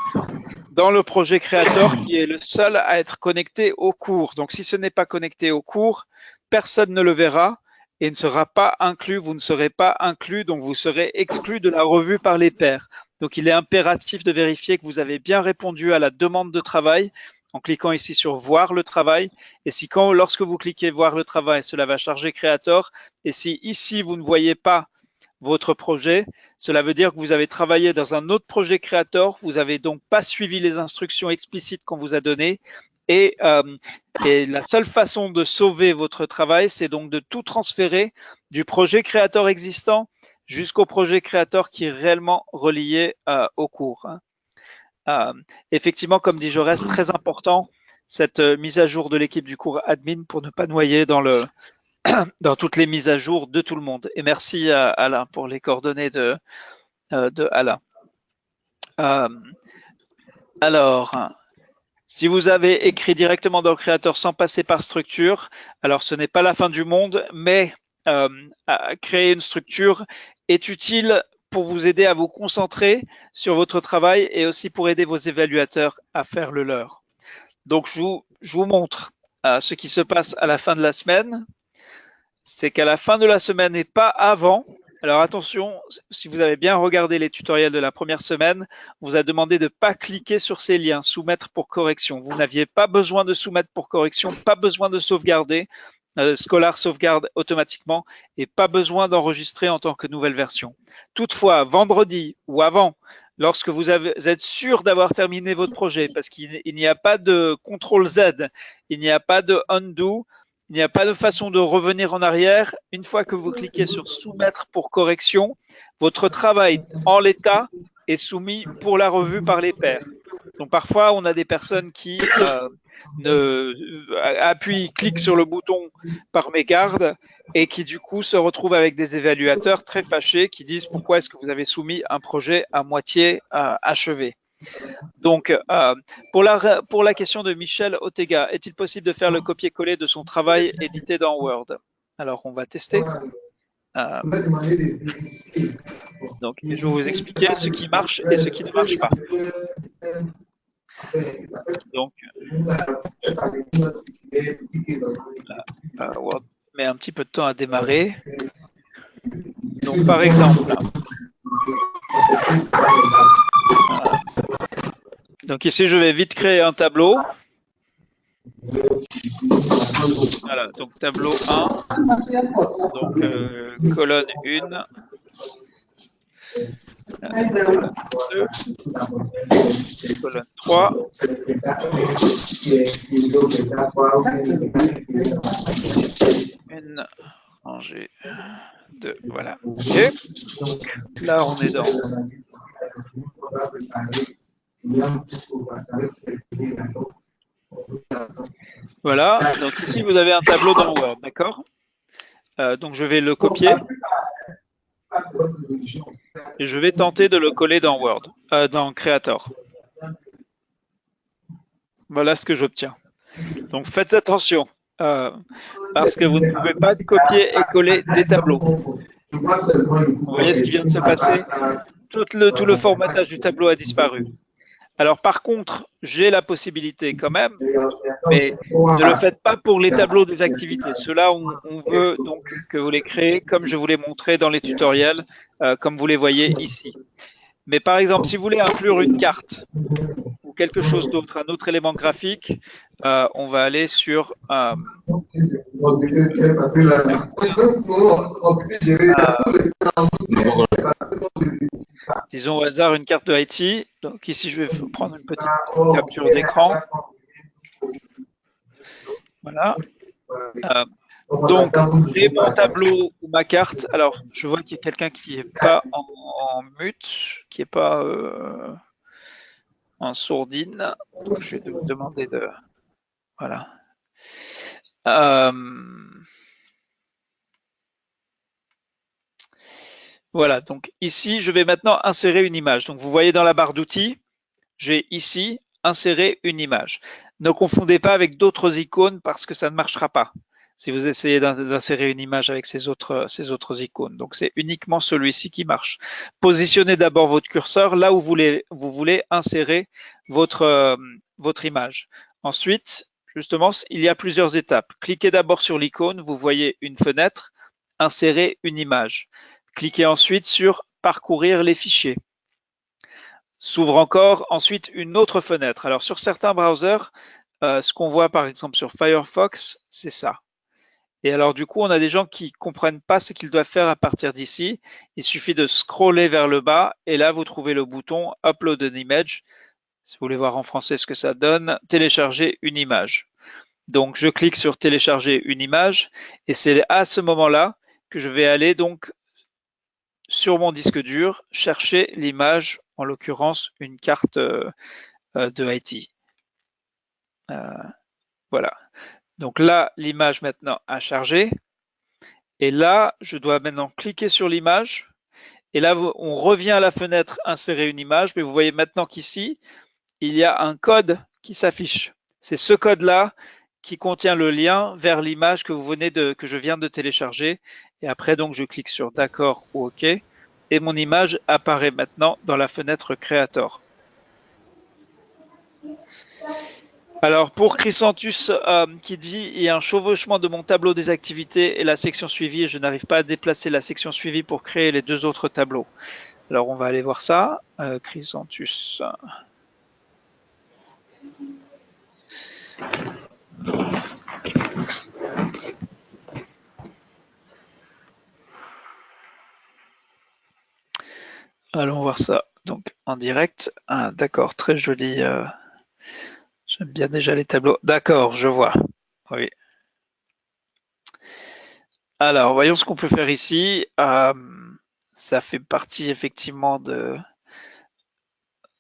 S1: dans le projet Creator qui est le seul à être connecté au cours. Donc, si ce n'est pas connecté au cours, personne ne le verra et ne sera pas inclus. Vous ne serez pas inclus, donc vous serez exclu de la revue par les pairs. Donc, il est impératif de vérifier que vous avez bien répondu à la demande de travail en cliquant ici sur voir le travail. Et si lorsque vous cliquez voir le travail, cela va charger Creator. Et si ici, vous ne voyez pas votre projet, cela veut dire que vous avez travaillé dans un autre projet Creator. Vous n'avez donc pas suivi les instructions explicites qu'on vous a données. Et la seule façon de sauver votre travail, c'est donc de tout transférer du projet Creator existant jusqu'au projet Creator qui est réellement relié au cours. Effectivement, comme dit Jaurès, très important, cette mise à jour de l'équipe du cours admin pour ne pas noyer dans toutes les mises à jour de tout le monde. Et merci à Alain pour les coordonnées de Alain. Alors, Si vous avez écrit directement dans Creator sans passer par structure, alors ce n'est pas la fin du monde, mais créer une structure est utile pour vous aider à vous concentrer sur votre travail et aussi pour aider vos évaluateurs à faire le leur. Donc, je vous montre ce qui se passe à la fin de la semaine. C'est qu'à la fin de la semaine et pas avant, alors attention, si vous avez bien regardé les tutoriels de la première semaine, on vous a demandé de ne pas cliquer sur ces liens, soumettre pour correction. Vous n'aviez pas besoin de soumettre pour correction, pas besoin de sauvegarder. Scholar sauvegarde automatiquement et pas besoin d'enregistrer en tant que nouvelle version. Toutefois, vendredi ou avant, lorsque vous êtes sûr d'avoir terminé votre projet, parce qu'il n'y a pas de CTRL-Z, il n'y a pas de undo, il n'y a pas de façon de revenir en arrière. Une fois que vous cliquez sur soumettre pour correction, votre travail en l'état est soumis pour la revue par les pairs. Donc parfois, on a des personnes qui cliquent sur le bouton par mégarde et qui du coup se retrouvent avec des évaluateurs très fâchés qui disent pourquoi est-ce que vous avez soumis un projet à moitié achevé. Donc, pour la question de Michel Otega, est-il possible de faire le copier-coller de son travail édité dans Word? Alors, on va tester. Donc, je vais vous expliquer ce qui marche et ce qui ne marche pas. Donc, Word met un petit peu de temps à démarrer. Donc, par exemple, donc ici, je vais vite créer un tableau. Voilà, donc tableau 1, donc colonne 1, colonne 2, colonne 3, une rangée 2, voilà. Ok. Donc là, on est dans voilà, donc ici vous avez un tableau dans Word, d'accord? Donc je vais le copier et je vais tenter de le coller dans Word, dans Creator. Voilà ce que j'obtiens. Donc faites attention, parce que vous ne pouvez pas copier et coller des tableaux. Vous voyez ce qui vient de se passer? Tout le formatage du tableau a disparu. Alors par contre, j'ai la possibilité quand même, mais ne le faites pas pour les tableaux des activités. Ceux-là, on veut donc que vous les créez comme je vous l'ai montré dans les tutoriels, comme vous les voyez ici. Mais par exemple, si vous voulez inclure une carte ou quelque chose d'autre, un autre élément graphique, on va aller sur disons au hasard une carte de Haïti. Donc ici, je vais prendre une petite capture d'écran. Voilà. Donc, j'ai mon tableau ou ma carte. Alors, je vois qu'il y a quelqu'un qui n'est pas en mute, qui n'est pas en sourdine. Donc, je vais vous demander de... Voilà. Voilà, donc ici, je vais maintenant insérer une image. Donc, vous voyez dans la barre d'outils, j'ai ici inséré une image. Ne confondez pas avec d'autres icônes parce que ça ne marchera pas si vous essayez d'insérer une image avec ces autres icônes. Donc, c'est uniquement celui-ci qui marche. Positionnez d'abord votre curseur là où vous voulez insérer votre image. Ensuite, justement, il y a plusieurs étapes. Cliquez d'abord sur l'icône, vous voyez une fenêtre, insérez une image. Cliquez ensuite sur parcourir les fichiers. S'ouvre encore ensuite une autre fenêtre. Alors sur certains browsers, ce qu'on voit par exemple sur Firefox, c'est ça. Et alors du coup, on a des gens qui comprennent pas ce qu'ils doivent faire à partir d'ici. Il suffit de scroller vers le bas et là, vous trouvez le bouton Upload an image. Si vous voulez voir en français ce que ça donne, télécharger une image. Donc je clique sur télécharger une image et c'est à ce moment-là que je vais aller donc sur mon disque dur, chercher l'image, en l'occurrence une carte de Haïti. Voilà. Donc là, l'image maintenant a chargé. Et là, je dois maintenant cliquer sur l'image. Et là, on revient à la fenêtre insérer une image. Mais vous voyez maintenant qu'ici, il y a un code qui s'affiche. C'est ce code-là qui contient le lien vers l'image que je viens de télécharger. Et après, donc, je clique sur d'accord ou OK. Et mon image apparaît maintenant dans la fenêtre Creator. Alors, pour Chrysanthus qui dit « Il y a un chevauchement de mon tableau des activités et la section suivie et je n'arrive pas à déplacer la section suivie pour créer les deux autres tableaux. » Alors, on va aller voir ça. Chrysanthus. Allons voir ça donc en direct. Ah, d'accord, très joli. J'aime bien déjà les tableaux. D'accord, je vois. Oui. Alors, voyons ce qu'on peut faire ici. Ça fait partie effectivement de...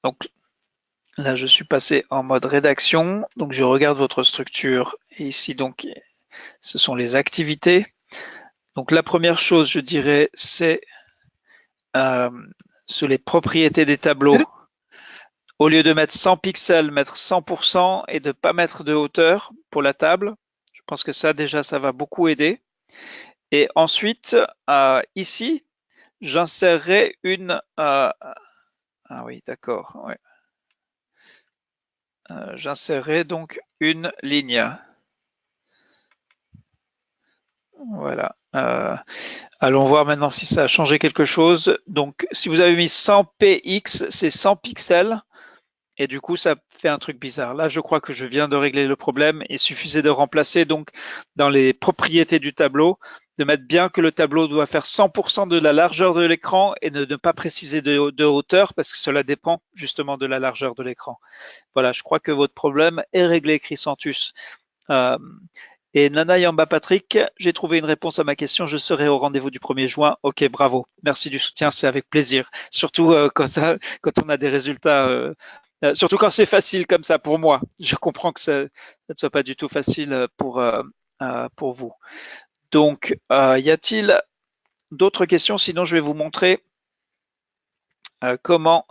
S1: Donc là, je suis passé en mode rédaction. Donc, je regarde votre structure. Et ici, donc, ce sont les activités. Donc, la première chose, je dirais, c'est sur les propriétés des tableaux. Au lieu de mettre 100 pixels, mettre 100% et de ne pas mettre de hauteur pour la table. Je pense que ça, déjà, ça va beaucoup aider. Et ensuite, ici, j'insérerai une... ah oui, d'accord. Ouais. J'insérerai donc une ligne. Voilà. Allons voir maintenant si ça a changé quelque chose. Donc, si vous avez mis 100 px, c'est 100 pixels. Et du coup, ça fait un truc bizarre. Là, je crois que je viens de régler le problème. Il suffisait de remplacer donc dans les propriétés du tableau, de mettre bien que le tableau doit faire 100% de la largeur de l'écran et de ne pas préciser de hauteur parce que cela dépend justement de la largeur de l'écran. Voilà, je crois que votre problème est réglé, Chrysanthus. Et Nana Yamba Patrick, j'ai trouvé une réponse à ma question. Je serai au rendez-vous du 1er juin. Ok, bravo. Merci du soutien, c'est avec plaisir. Surtout quand on a des résultats, surtout quand c'est facile comme ça pour moi. Je comprends que ça ne soit pas du tout facile pour vous. Donc, y a-t-il d'autres questions? Sinon, je vais vous montrer comment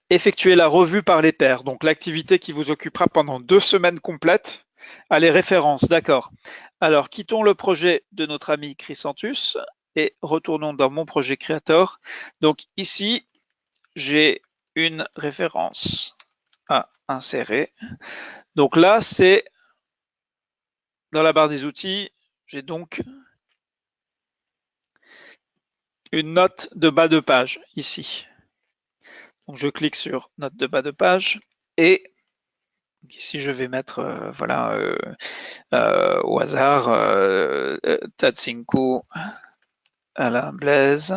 S1: effectuer la revue par les pairs. Donc, l'activité qui vous occupera pendant 2 semaines complètes. Ah, les références, d'accord. Alors, quittons le projet de notre ami Chrysanthus et retournons dans mon projet Creator. Donc, ici, j'ai une référence à insérer. Donc là, c'est dans la barre des outils, j'ai donc une note de bas de page ici. Donc, je clique sur note de bas de page et ici, je vais mettre voilà, au hasard Tatsinku, Alain Blaise,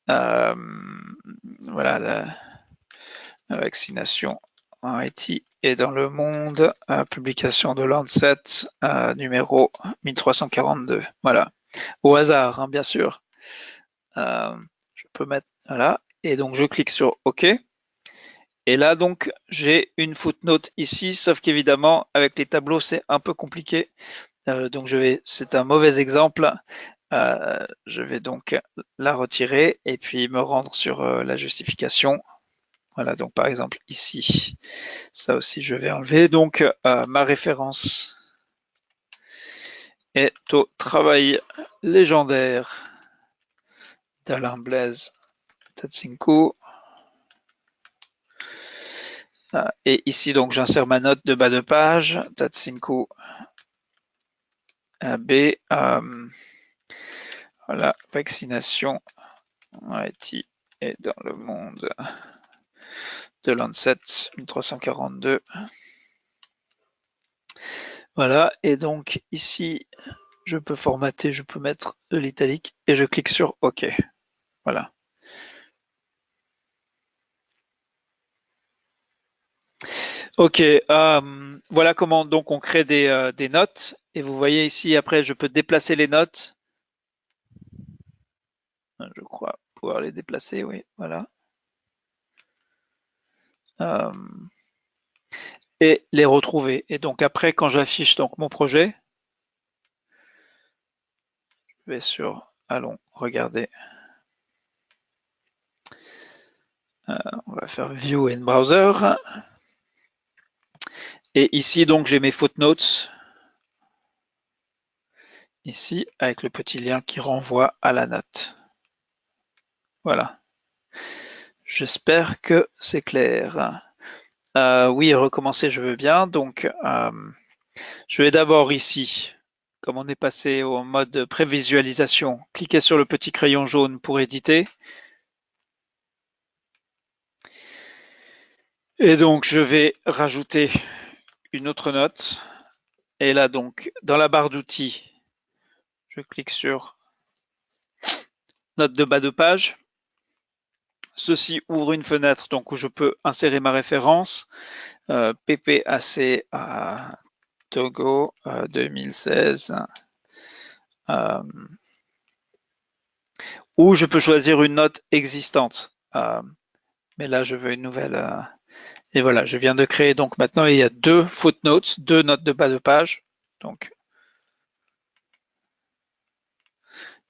S1: voilà la vaccination en Haïti et dans le monde, publication de Lancet, numéro 1342. Voilà, au hasard, hein, bien sûr. Je peux mettre, voilà, et donc je clique sur OK. Et là, donc, j'ai une footnote ici, sauf qu'évidemment, avec les tableaux, c'est un peu compliqué. Donc, c'est un mauvais exemple. Je vais donc la retirer et puis me rendre sur la justification. Voilà, donc par exemple ici, ça aussi je vais enlever. Donc, ma référence est au travail légendaire d'Alain Blaise Tatsinku. Et ici, donc, j'insère ma note de bas de page, Tatsinku B. Voilà, vaccination en Haïti et dans le monde de Lancet 1342. Voilà, et donc ici, je peux formater, je peux mettre de l'italique et je clique sur OK. Voilà. Ok, voilà comment donc on crée des notes. Et vous voyez ici, après, je peux déplacer les notes. Je crois pouvoir les déplacer, oui, voilà. Et les retrouver. Et donc après, quand j'affiche donc mon projet, je vais sur, allons regarder. On va faire View in Browser. Et ici, donc, j'ai mes footnotes. Ici, avec le petit lien qui renvoie à la note. Voilà. J'espère que c'est clair. Oui, recommencer, je veux bien. Donc, je vais d'abord ici, comme on est passé au mode prévisualisation, cliquer sur le petit crayon jaune pour éditer. Et donc, je vais rajouter une autre note. Et là, donc, dans la barre d'outils, je clique sur note de bas de page. Ceci ouvre une fenêtre donc, où je peux insérer ma référence. PPAC à Togo 2016. Ou je peux choisir une note existante. Mais là, je veux une nouvelle. Et voilà, je viens de créer. Donc maintenant, il y a 2 footnotes, 2 notes de bas de page. Donc,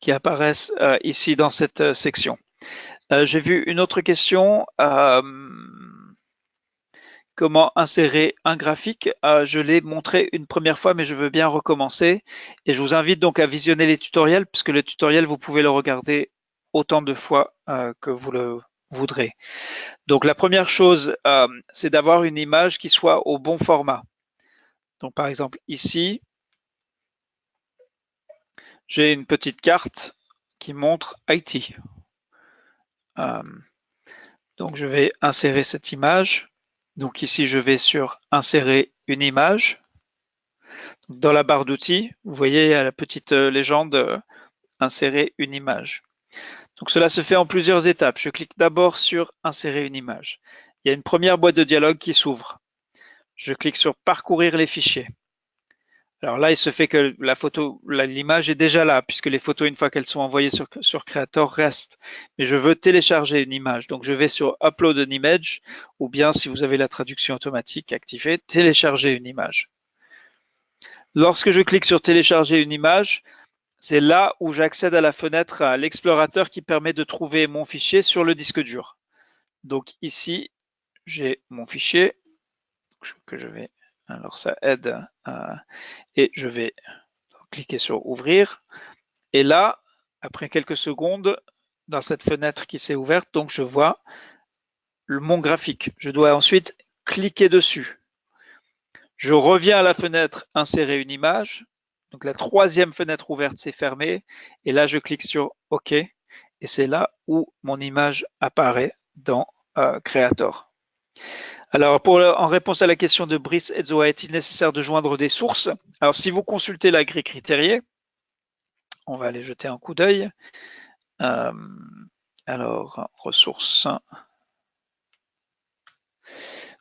S1: qui apparaissent ici dans cette section. J'ai vu une autre question. Comment insérer un graphique? Je l'ai montré une première fois, mais je veux bien recommencer. Et je vous invite donc à visionner les tutoriels, puisque le tutoriel, vous pouvez le regarder autant de fois que vous le voudrez. Donc la première chose, c'est d'avoir une image qui soit au bon format. Donc par exemple ici, j'ai une petite carte qui montre Haïti. Donc je vais insérer cette image. Donc ici, je vais sur insérer une image. Dans la barre d'outils, vous voyez, il y a la petite légende insérer une image. Donc cela se fait en plusieurs étapes. Je clique d'abord sur insérer une image. Il y a une première boîte de dialogue qui s'ouvre. Je clique sur parcourir les fichiers. Alors là, il se fait que la photo, l'image est déjà là, puisque les photos, une fois qu'elles sont envoyées sur Creator, restent. Mais je veux télécharger une image. Donc je vais sur Upload an image, ou bien si vous avez la traduction automatique activée, télécharger une image. Lorsque je clique sur télécharger une image, c'est là où j'accède à la fenêtre, à l'explorateur qui permet de trouver mon fichier sur le disque dur. Donc ici, j'ai mon fichier que je vais, alors ça aide, et je vais cliquer sur ouvrir. Et là, après quelques secondes, dans cette fenêtre qui s'est ouverte, donc je vois mon graphique. Je dois ensuite cliquer dessus. Je reviens à la fenêtre insérer une image. Donc la troisième fenêtre ouverte s'est fermée. Et là, je clique sur OK. Et c'est là où mon image apparaît dans Creator. Alors, en réponse à la question de Brice Edzoa, est-il nécessaire de joindre des sources? Alors, si vous consultez la grille critériée, on va aller jeter un coup d'œil. Alors, ressources.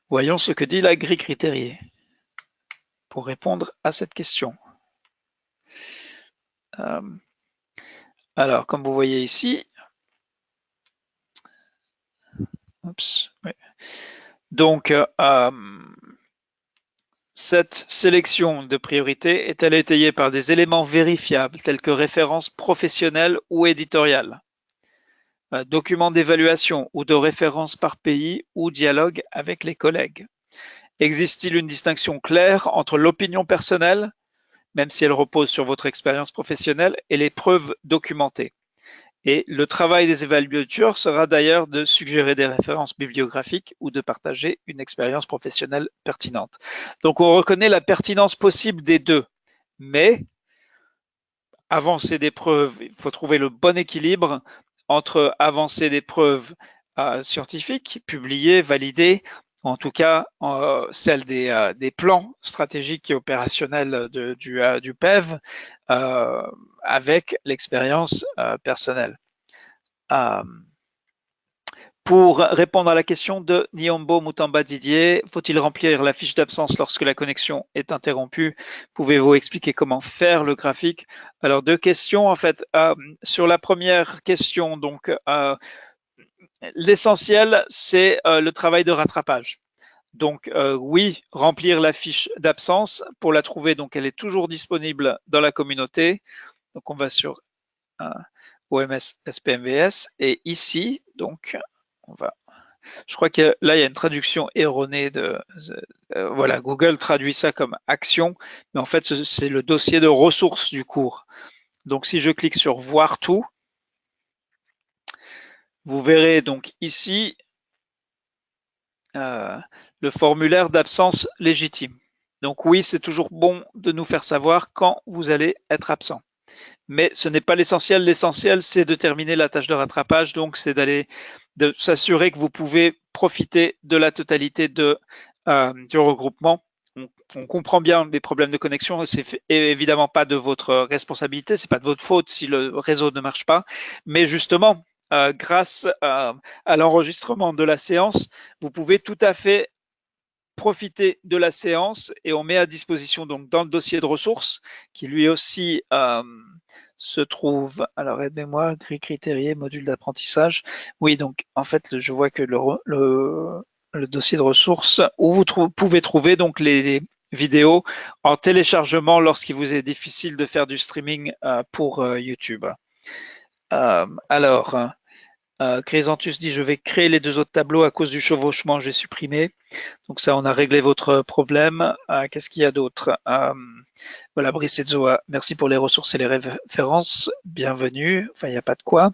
S1: Voyons ce que dit la grille critériée pour répondre à cette question. Alors, comme vous voyez ici, donc, cette sélection de priorité est-elle étayée par des éléments vérifiables tels que références professionnelles ou éditoriales, documents d'évaluation ou de référence par pays ou dialogue avec les collègues? Existe-t-il une distinction claire entre l'opinion personnelle, même si elle repose sur votre expérience professionnelle, et les preuves documentées? Et le travail des évaluateurs sera d'ailleurs de suggérer des références bibliographiques ou de partager une expérience professionnelle pertinente. Donc, on reconnaît la pertinence possible des deux, mais avancer des preuves, il faut trouver le bon équilibre entre avancer des preuves scientifiques, publiées, validées, en tout cas celle des plans stratégiques et opérationnels du PEV avec l'expérience personnelle. Pour répondre à la question de Niombo Mutamba Didier, faut-il remplir la fiche d'absence lorsque la connexion est interrompue? Pouvez-vous expliquer comment faire le graphique? Alors, 2 questions en fait. Sur la première question, donc l'essentiel, c'est le travail de rattrapage. Donc oui, remplir la fiche d'absence pour la trouver. Donc elle est toujours disponible dans la communauté. Donc on va sur OMS SPMVS et ici, donc on va Je crois que là, il y a une traduction erronée voilà, Google traduit ça comme action, mais en fait, c'est le dossier de ressources du cours. Donc, si je clique sur voir tout, vous verrez donc ici le formulaire d'absence légitime. Donc oui, c'est toujours bon de nous faire savoir quand vous allez être absent. Mais ce n'est pas l'essentiel. L'essentiel, c'est de terminer la tâche de rattrapage. Donc, c'est de s'assurer que vous pouvez profiter de la totalité du regroupement. On comprend bien les problèmes de connexion. C'est évidemment pas de votre responsabilité. C'est pas de votre faute si le réseau ne marche pas. Mais justement, grâce à l'enregistrement de la séance, vous pouvez tout à fait profiter de la séance et on met à disposition donc dans le dossier de ressources qui lui aussi se trouve, alors aidez-moi, grille critérié, module d'apprentissage. Oui, donc en fait, je vois que le dossier de ressources où vous pouvez trouver donc les vidéos en téléchargement lorsqu'il vous est difficile de faire du streaming pour YouTube. Alors, Chrysanthus dit, je vais créer les 2 autres tableaux à cause du chevauchement, j'ai supprimé. Donc ça, on a réglé votre problème. Qu'est-ce qu'il y a d'autre? Voilà, Brice et Zoa, merci pour les ressources et les références. Bienvenue. Enfin, il n'y a pas de quoi.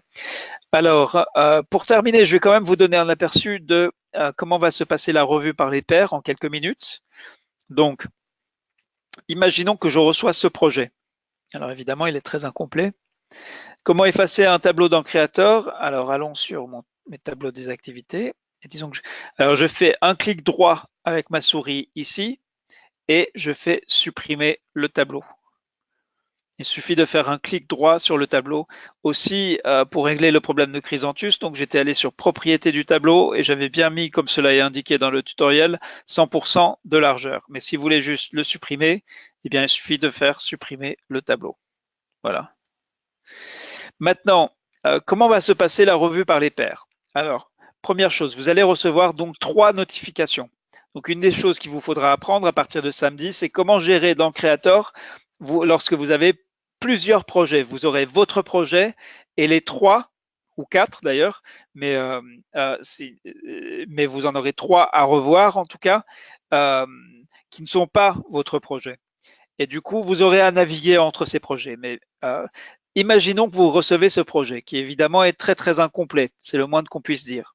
S1: Alors, pour terminer, je vais quand même vous donner un aperçu de comment va se passer la revue par les pairs en quelques minutes. Donc, imaginons que je reçois ce projet. Alors évidemment, il est très incomplet. Comment effacer un tableau dans Creator? Alors, allons sur mes tableaux des activités. Et disons que alors, je fais un clic droit avec ma souris ici et je fais supprimer le tableau. Il suffit de faire un clic droit sur le tableau. Aussi, pour régler le problème de Chrysanthus, donc j'étais allé sur propriété du tableau et j'avais bien mis, comme cela est indiqué dans le tutoriel, 100% de largeur. Mais si vous voulez juste le supprimer, eh bien, il suffit de faire supprimer le tableau. Voilà. Maintenant, comment va se passer la revue par les pairs? Alors, première chose, vous allez recevoir donc 3 notifications. Donc, une des choses qu'il vous faudra apprendre à partir de samedi, c'est comment gérer dans Creator lorsque vous avez plusieurs projets. Vous aurez votre projet et les 3 ou 4 d'ailleurs, mais vous en aurez 3 à revoir en tout cas, qui ne sont pas votre projet. Et du coup, vous aurez à naviguer entre ces projets. Mais imaginons que vous recevez ce projet, qui évidemment est très très incomplet, c'est le moins qu'on puisse dire.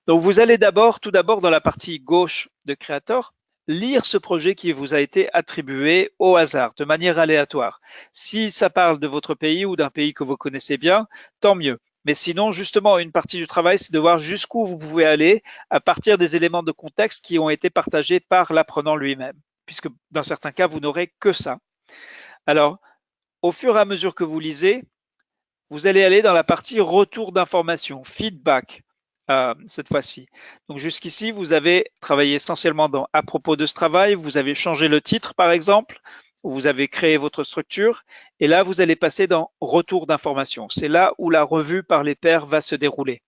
S1: Donc vous allez tout d'abord dans la partie gauche de Creator, lire ce projet qui vous a été attribué au hasard, de manière aléatoire. Si ça parle de votre pays ou d'un pays que vous connaissez bien, tant mieux. Mais sinon, justement, une partie du travail, c'est de voir jusqu'où vous pouvez aller à partir des éléments de contexte qui ont été partagés par l'apprenant lui-même, puisque dans certains cas, vous n'aurez que ça. Alors, au fur et à mesure que vous lisez, vous allez aller dans la partie retour d'informations, feedback, cette fois-ci. Donc jusqu'ici, vous avez travaillé essentiellement à propos de ce travail, vous avez changé le titre par exemple, vous avez créé votre structure, et là, vous allez passer dans retour d'informations. C'est là où la revue par les pairs va se dérouler.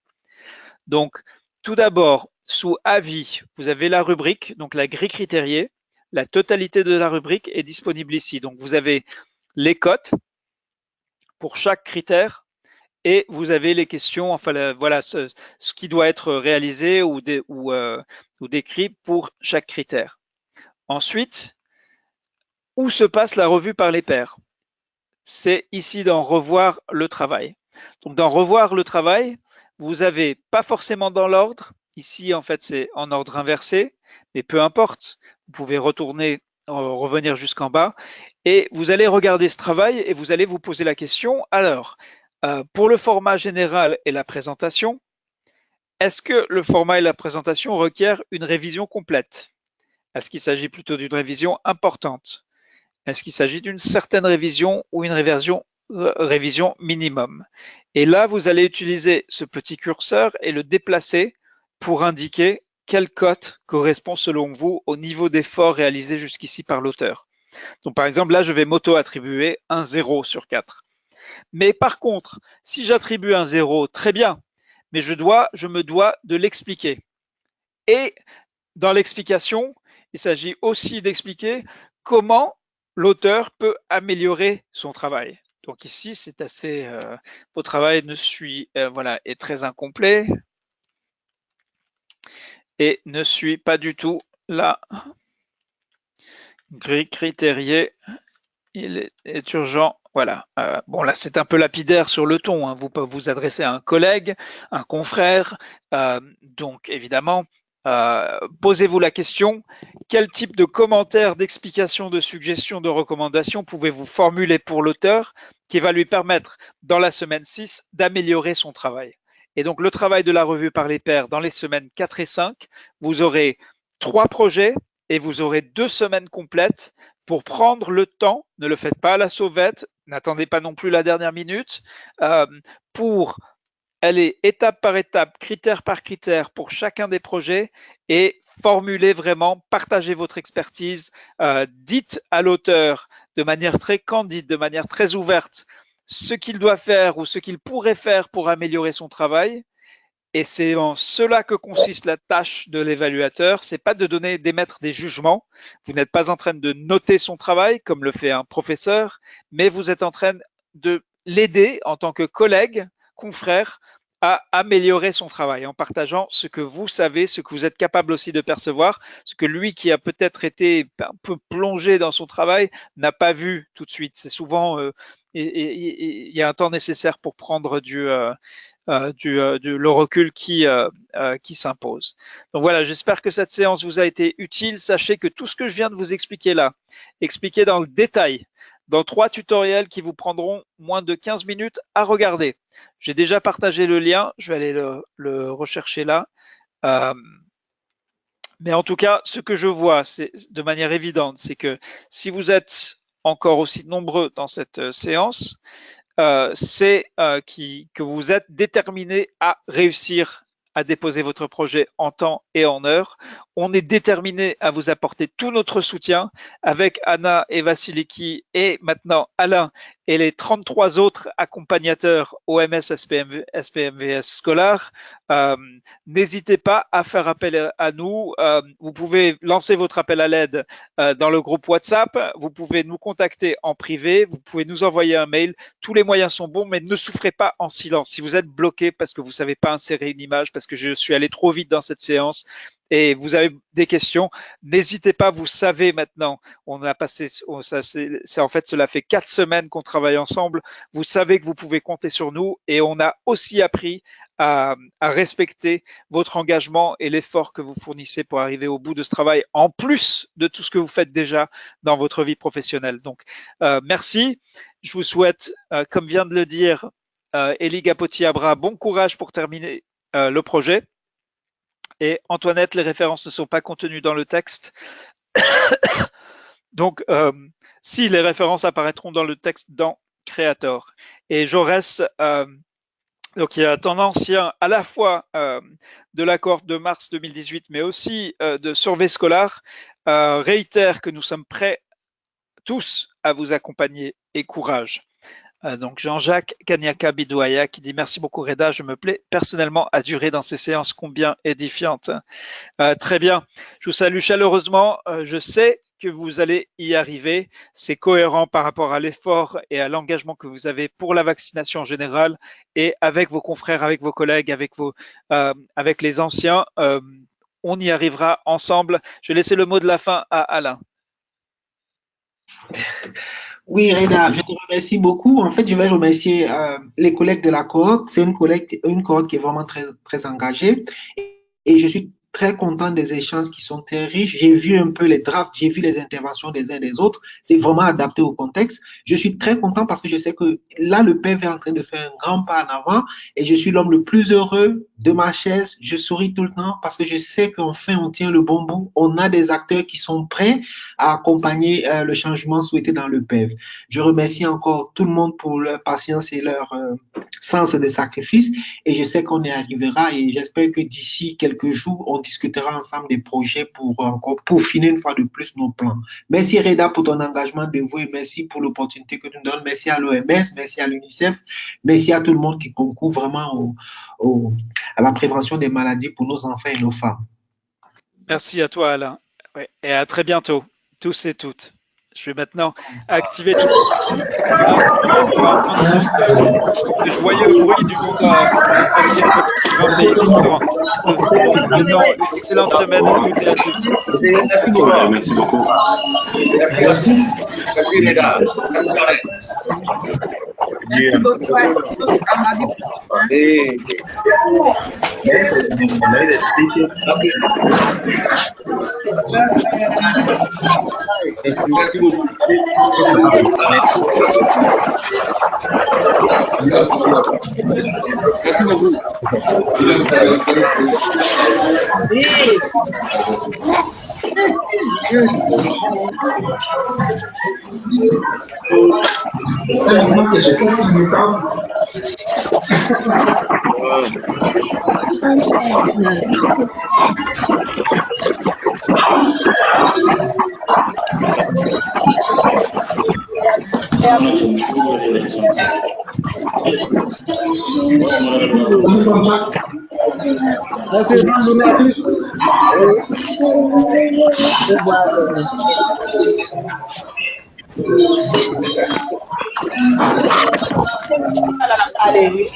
S1: Donc, tout d'abord, sous avis, vous avez la rubrique, donc la grille critériée. La totalité de la rubrique est disponible ici. Donc, vous avez les cotes pour chaque critère et vous avez les questions, enfin voilà ce qui doit être réalisé ou décrit pour chaque critère. Ensuite, où se passe la revue par les pairs? C'est ici dans revoir le travail. Donc dans revoir le travail, vous avez pas forcément dans l'ordre. Ici en fait c'est en ordre inversé, mais peu importe. Vous pouvez revenir jusqu'en bas et vous allez regarder ce travail et vous allez vous poser la question, alors, pour le format général et la présentation, est-ce que le format et la présentation requièrent une révision complète? Est-ce qu'il s'agit plutôt d'une révision importante? Est-ce qu'il s'agit d'une certaine révision ou une révision minimum? Et là, vous allez utiliser ce petit curseur et le déplacer pour indiquer quelle cote correspond selon vous au niveau d'effort réalisé jusqu'ici par l'auteur. Donc par exemple, là, je vais m'auto-attribuer un 0 sur 4. Mais par contre, si j'attribue un 0, très bien, mais je me dois de l'expliquer. Et dans l'explication, il s'agit aussi d'expliquer comment l'auteur peut améliorer son travail. Donc ici, c'est assez, votre travail est très incomplet. et ne suit pas du tout la grille critériée. Il est urgent. Voilà. Bon, là, c'est un peu lapidaire sur le ton. Hein. Vous pouvez vous adresser à un collègue, un confrère. Donc, évidemment, posez-vous la question, quel type de commentaires, d'explications, de suggestions, de recommandations pouvez-vous formuler pour l'auteur qui va lui permettre, dans la semaine 6, d'améliorer son travail? Et donc, le travail de la revue par les pairs dans les semaines 4 et 5, vous aurez 3 projets et vous aurez 2 semaines complètes pour prendre le temps, ne le faites pas à la sauvette, n'attendez pas non plus la dernière minute, pour aller étape par étape, critère par critère pour chacun des projets et formuler vraiment, partagez votre expertise, dites à l'auteur de manière très candide, de manière très ouverte, ce qu'il doit faire ou ce qu'il pourrait faire pour améliorer son travail. Et c'est en cela que consiste la tâche de l'évaluateur. C'est pas de d'émettre des jugements. Vous n'êtes pas en train de noter son travail comme le fait un professeur, mais vous êtes en train de l'aider en tant que collègue, confrère, à améliorer son travail en partageant ce que vous savez, ce que vous êtes capable aussi de percevoir, ce que lui qui a peut-être été un peu plongé dans son travail n'a pas vu tout de suite. C'est souvent, il y a un temps nécessaire pour prendre le recul qui s'impose. Donc voilà, j'espère que cette séance vous a été utile. Sachez que tout ce que je viens de vous expliquer là, expliqué dans le détail, dans 3 tutoriels qui vous prendront moins de 15 minutes à regarder. J'ai déjà partagé le lien, je vais aller le rechercher là. Mais en tout cas, ce que je vois, c'est de manière évidente, c'est que si vous êtes encore aussi nombreux dans cette séance, c'est que vous êtes déterminé à réussir à déposer votre projet en temps et en heure. On est déterminé à vous apporter tout notre soutien avec Anna et Vassiliki et maintenant Alain et les 33 autres accompagnateurs OMS SPMVS Scholar. N'hésitez pas à faire appel à nous. Vous pouvez lancer votre appel à l'aide dans le groupe WhatsApp. Vous pouvez nous contacter en privé. Vous pouvez nous envoyer un mail. Tous les moyens sont bons, mais ne souffrez pas en silence. Si vous êtes bloqué parce que vous ne savez pas insérer une image, parce que je suis allé trop vite dans cette séance et vous avez des questions, n'hésitez pas, vous savez maintenant, on a passé, en fait, cela fait 4 semaines qu'on travaille ensemble, vous savez que vous pouvez compter sur nous et on a aussi appris à respecter votre engagement et l'effort que vous fournissez pour arriver au bout de ce travail, en plus de tout ce que vous faites déjà dans votre vie professionnelle. Donc, merci. Je vous souhaite, comme vient de le dire Elie Gapotti-Abra, bon courage pour terminer le projet. Et Antoinette, les références ne sont pas contenues dans le texte. Donc, si les références apparaîtront dans le texte dans Creator. Et Jaurès, donc il y a un ancien à la fois de l'accord de mars 2018, mais aussi de Survey Scholar, réitère que nous sommes prêts tous à vous accompagner et courage. Donc Jean-Jacques Kanyaka Bidouaya qui dit merci beaucoup Reda, je me plais personnellement à durer dans ces séances combien édifiantes. Très bien, je vous salue chaleureusement, je sais que vous allez y arriver, c'est cohérent par rapport à l'effort et à l'engagement que vous avez pour la vaccination en général et avec vos confrères, avec vos collègues, avec les anciens, on y arrivera ensemble. Je vais laisser le mot de la fin à Alain.
S5: Oui, Reda, je te remercie beaucoup. En fait, je vais remercier les collègues de la cohorte. C'est une cohorte qui est vraiment très, très engagée. Et je suis très content des échanges qui sont très riches. J'ai vu un peu les drafts, j'ai vu les interventions des uns des autres. C'est vraiment adapté au contexte. Je suis très content parce que je sais que là, le PEV est en train de faire un grand pas en avant et je suis l'homme le plus heureux de ma chaise. Je souris tout le temps parce que je sais qu'enfin, on tient le bon bout. On a des acteurs qui sont prêts à accompagner le changement souhaité dans le PEV. Je remercie encore tout le monde pour leur patience et leur sens de sacrifice et je sais qu'on y arrivera et j'espère que d'ici quelques jours, on discutera ensemble des projets pour peaufiner une fois de plus nos plans. Merci Reda pour ton engagement dévoué, merci pour l'opportunité que tu nous donnes, merci à l'OMS, merci à l'UNICEF, merci à tout le monde qui concourt vraiment à la prévention des maladies pour nos enfants et nos femmes.
S1: Merci à toi Alain et à très bientôt, tous et toutes. Je vais maintenant activer tout le joyeux bruit du monde excellente semaine à toutes et à tous.
S8: Merci beaucoup. Merci beaucoup. Merci. Merci les gars. Merci beaucoup. Merci beaucoup. Merci beaucoup. C'est maintenant que je pense qu'il me parle. Merci, bonne journée à tous. Allez.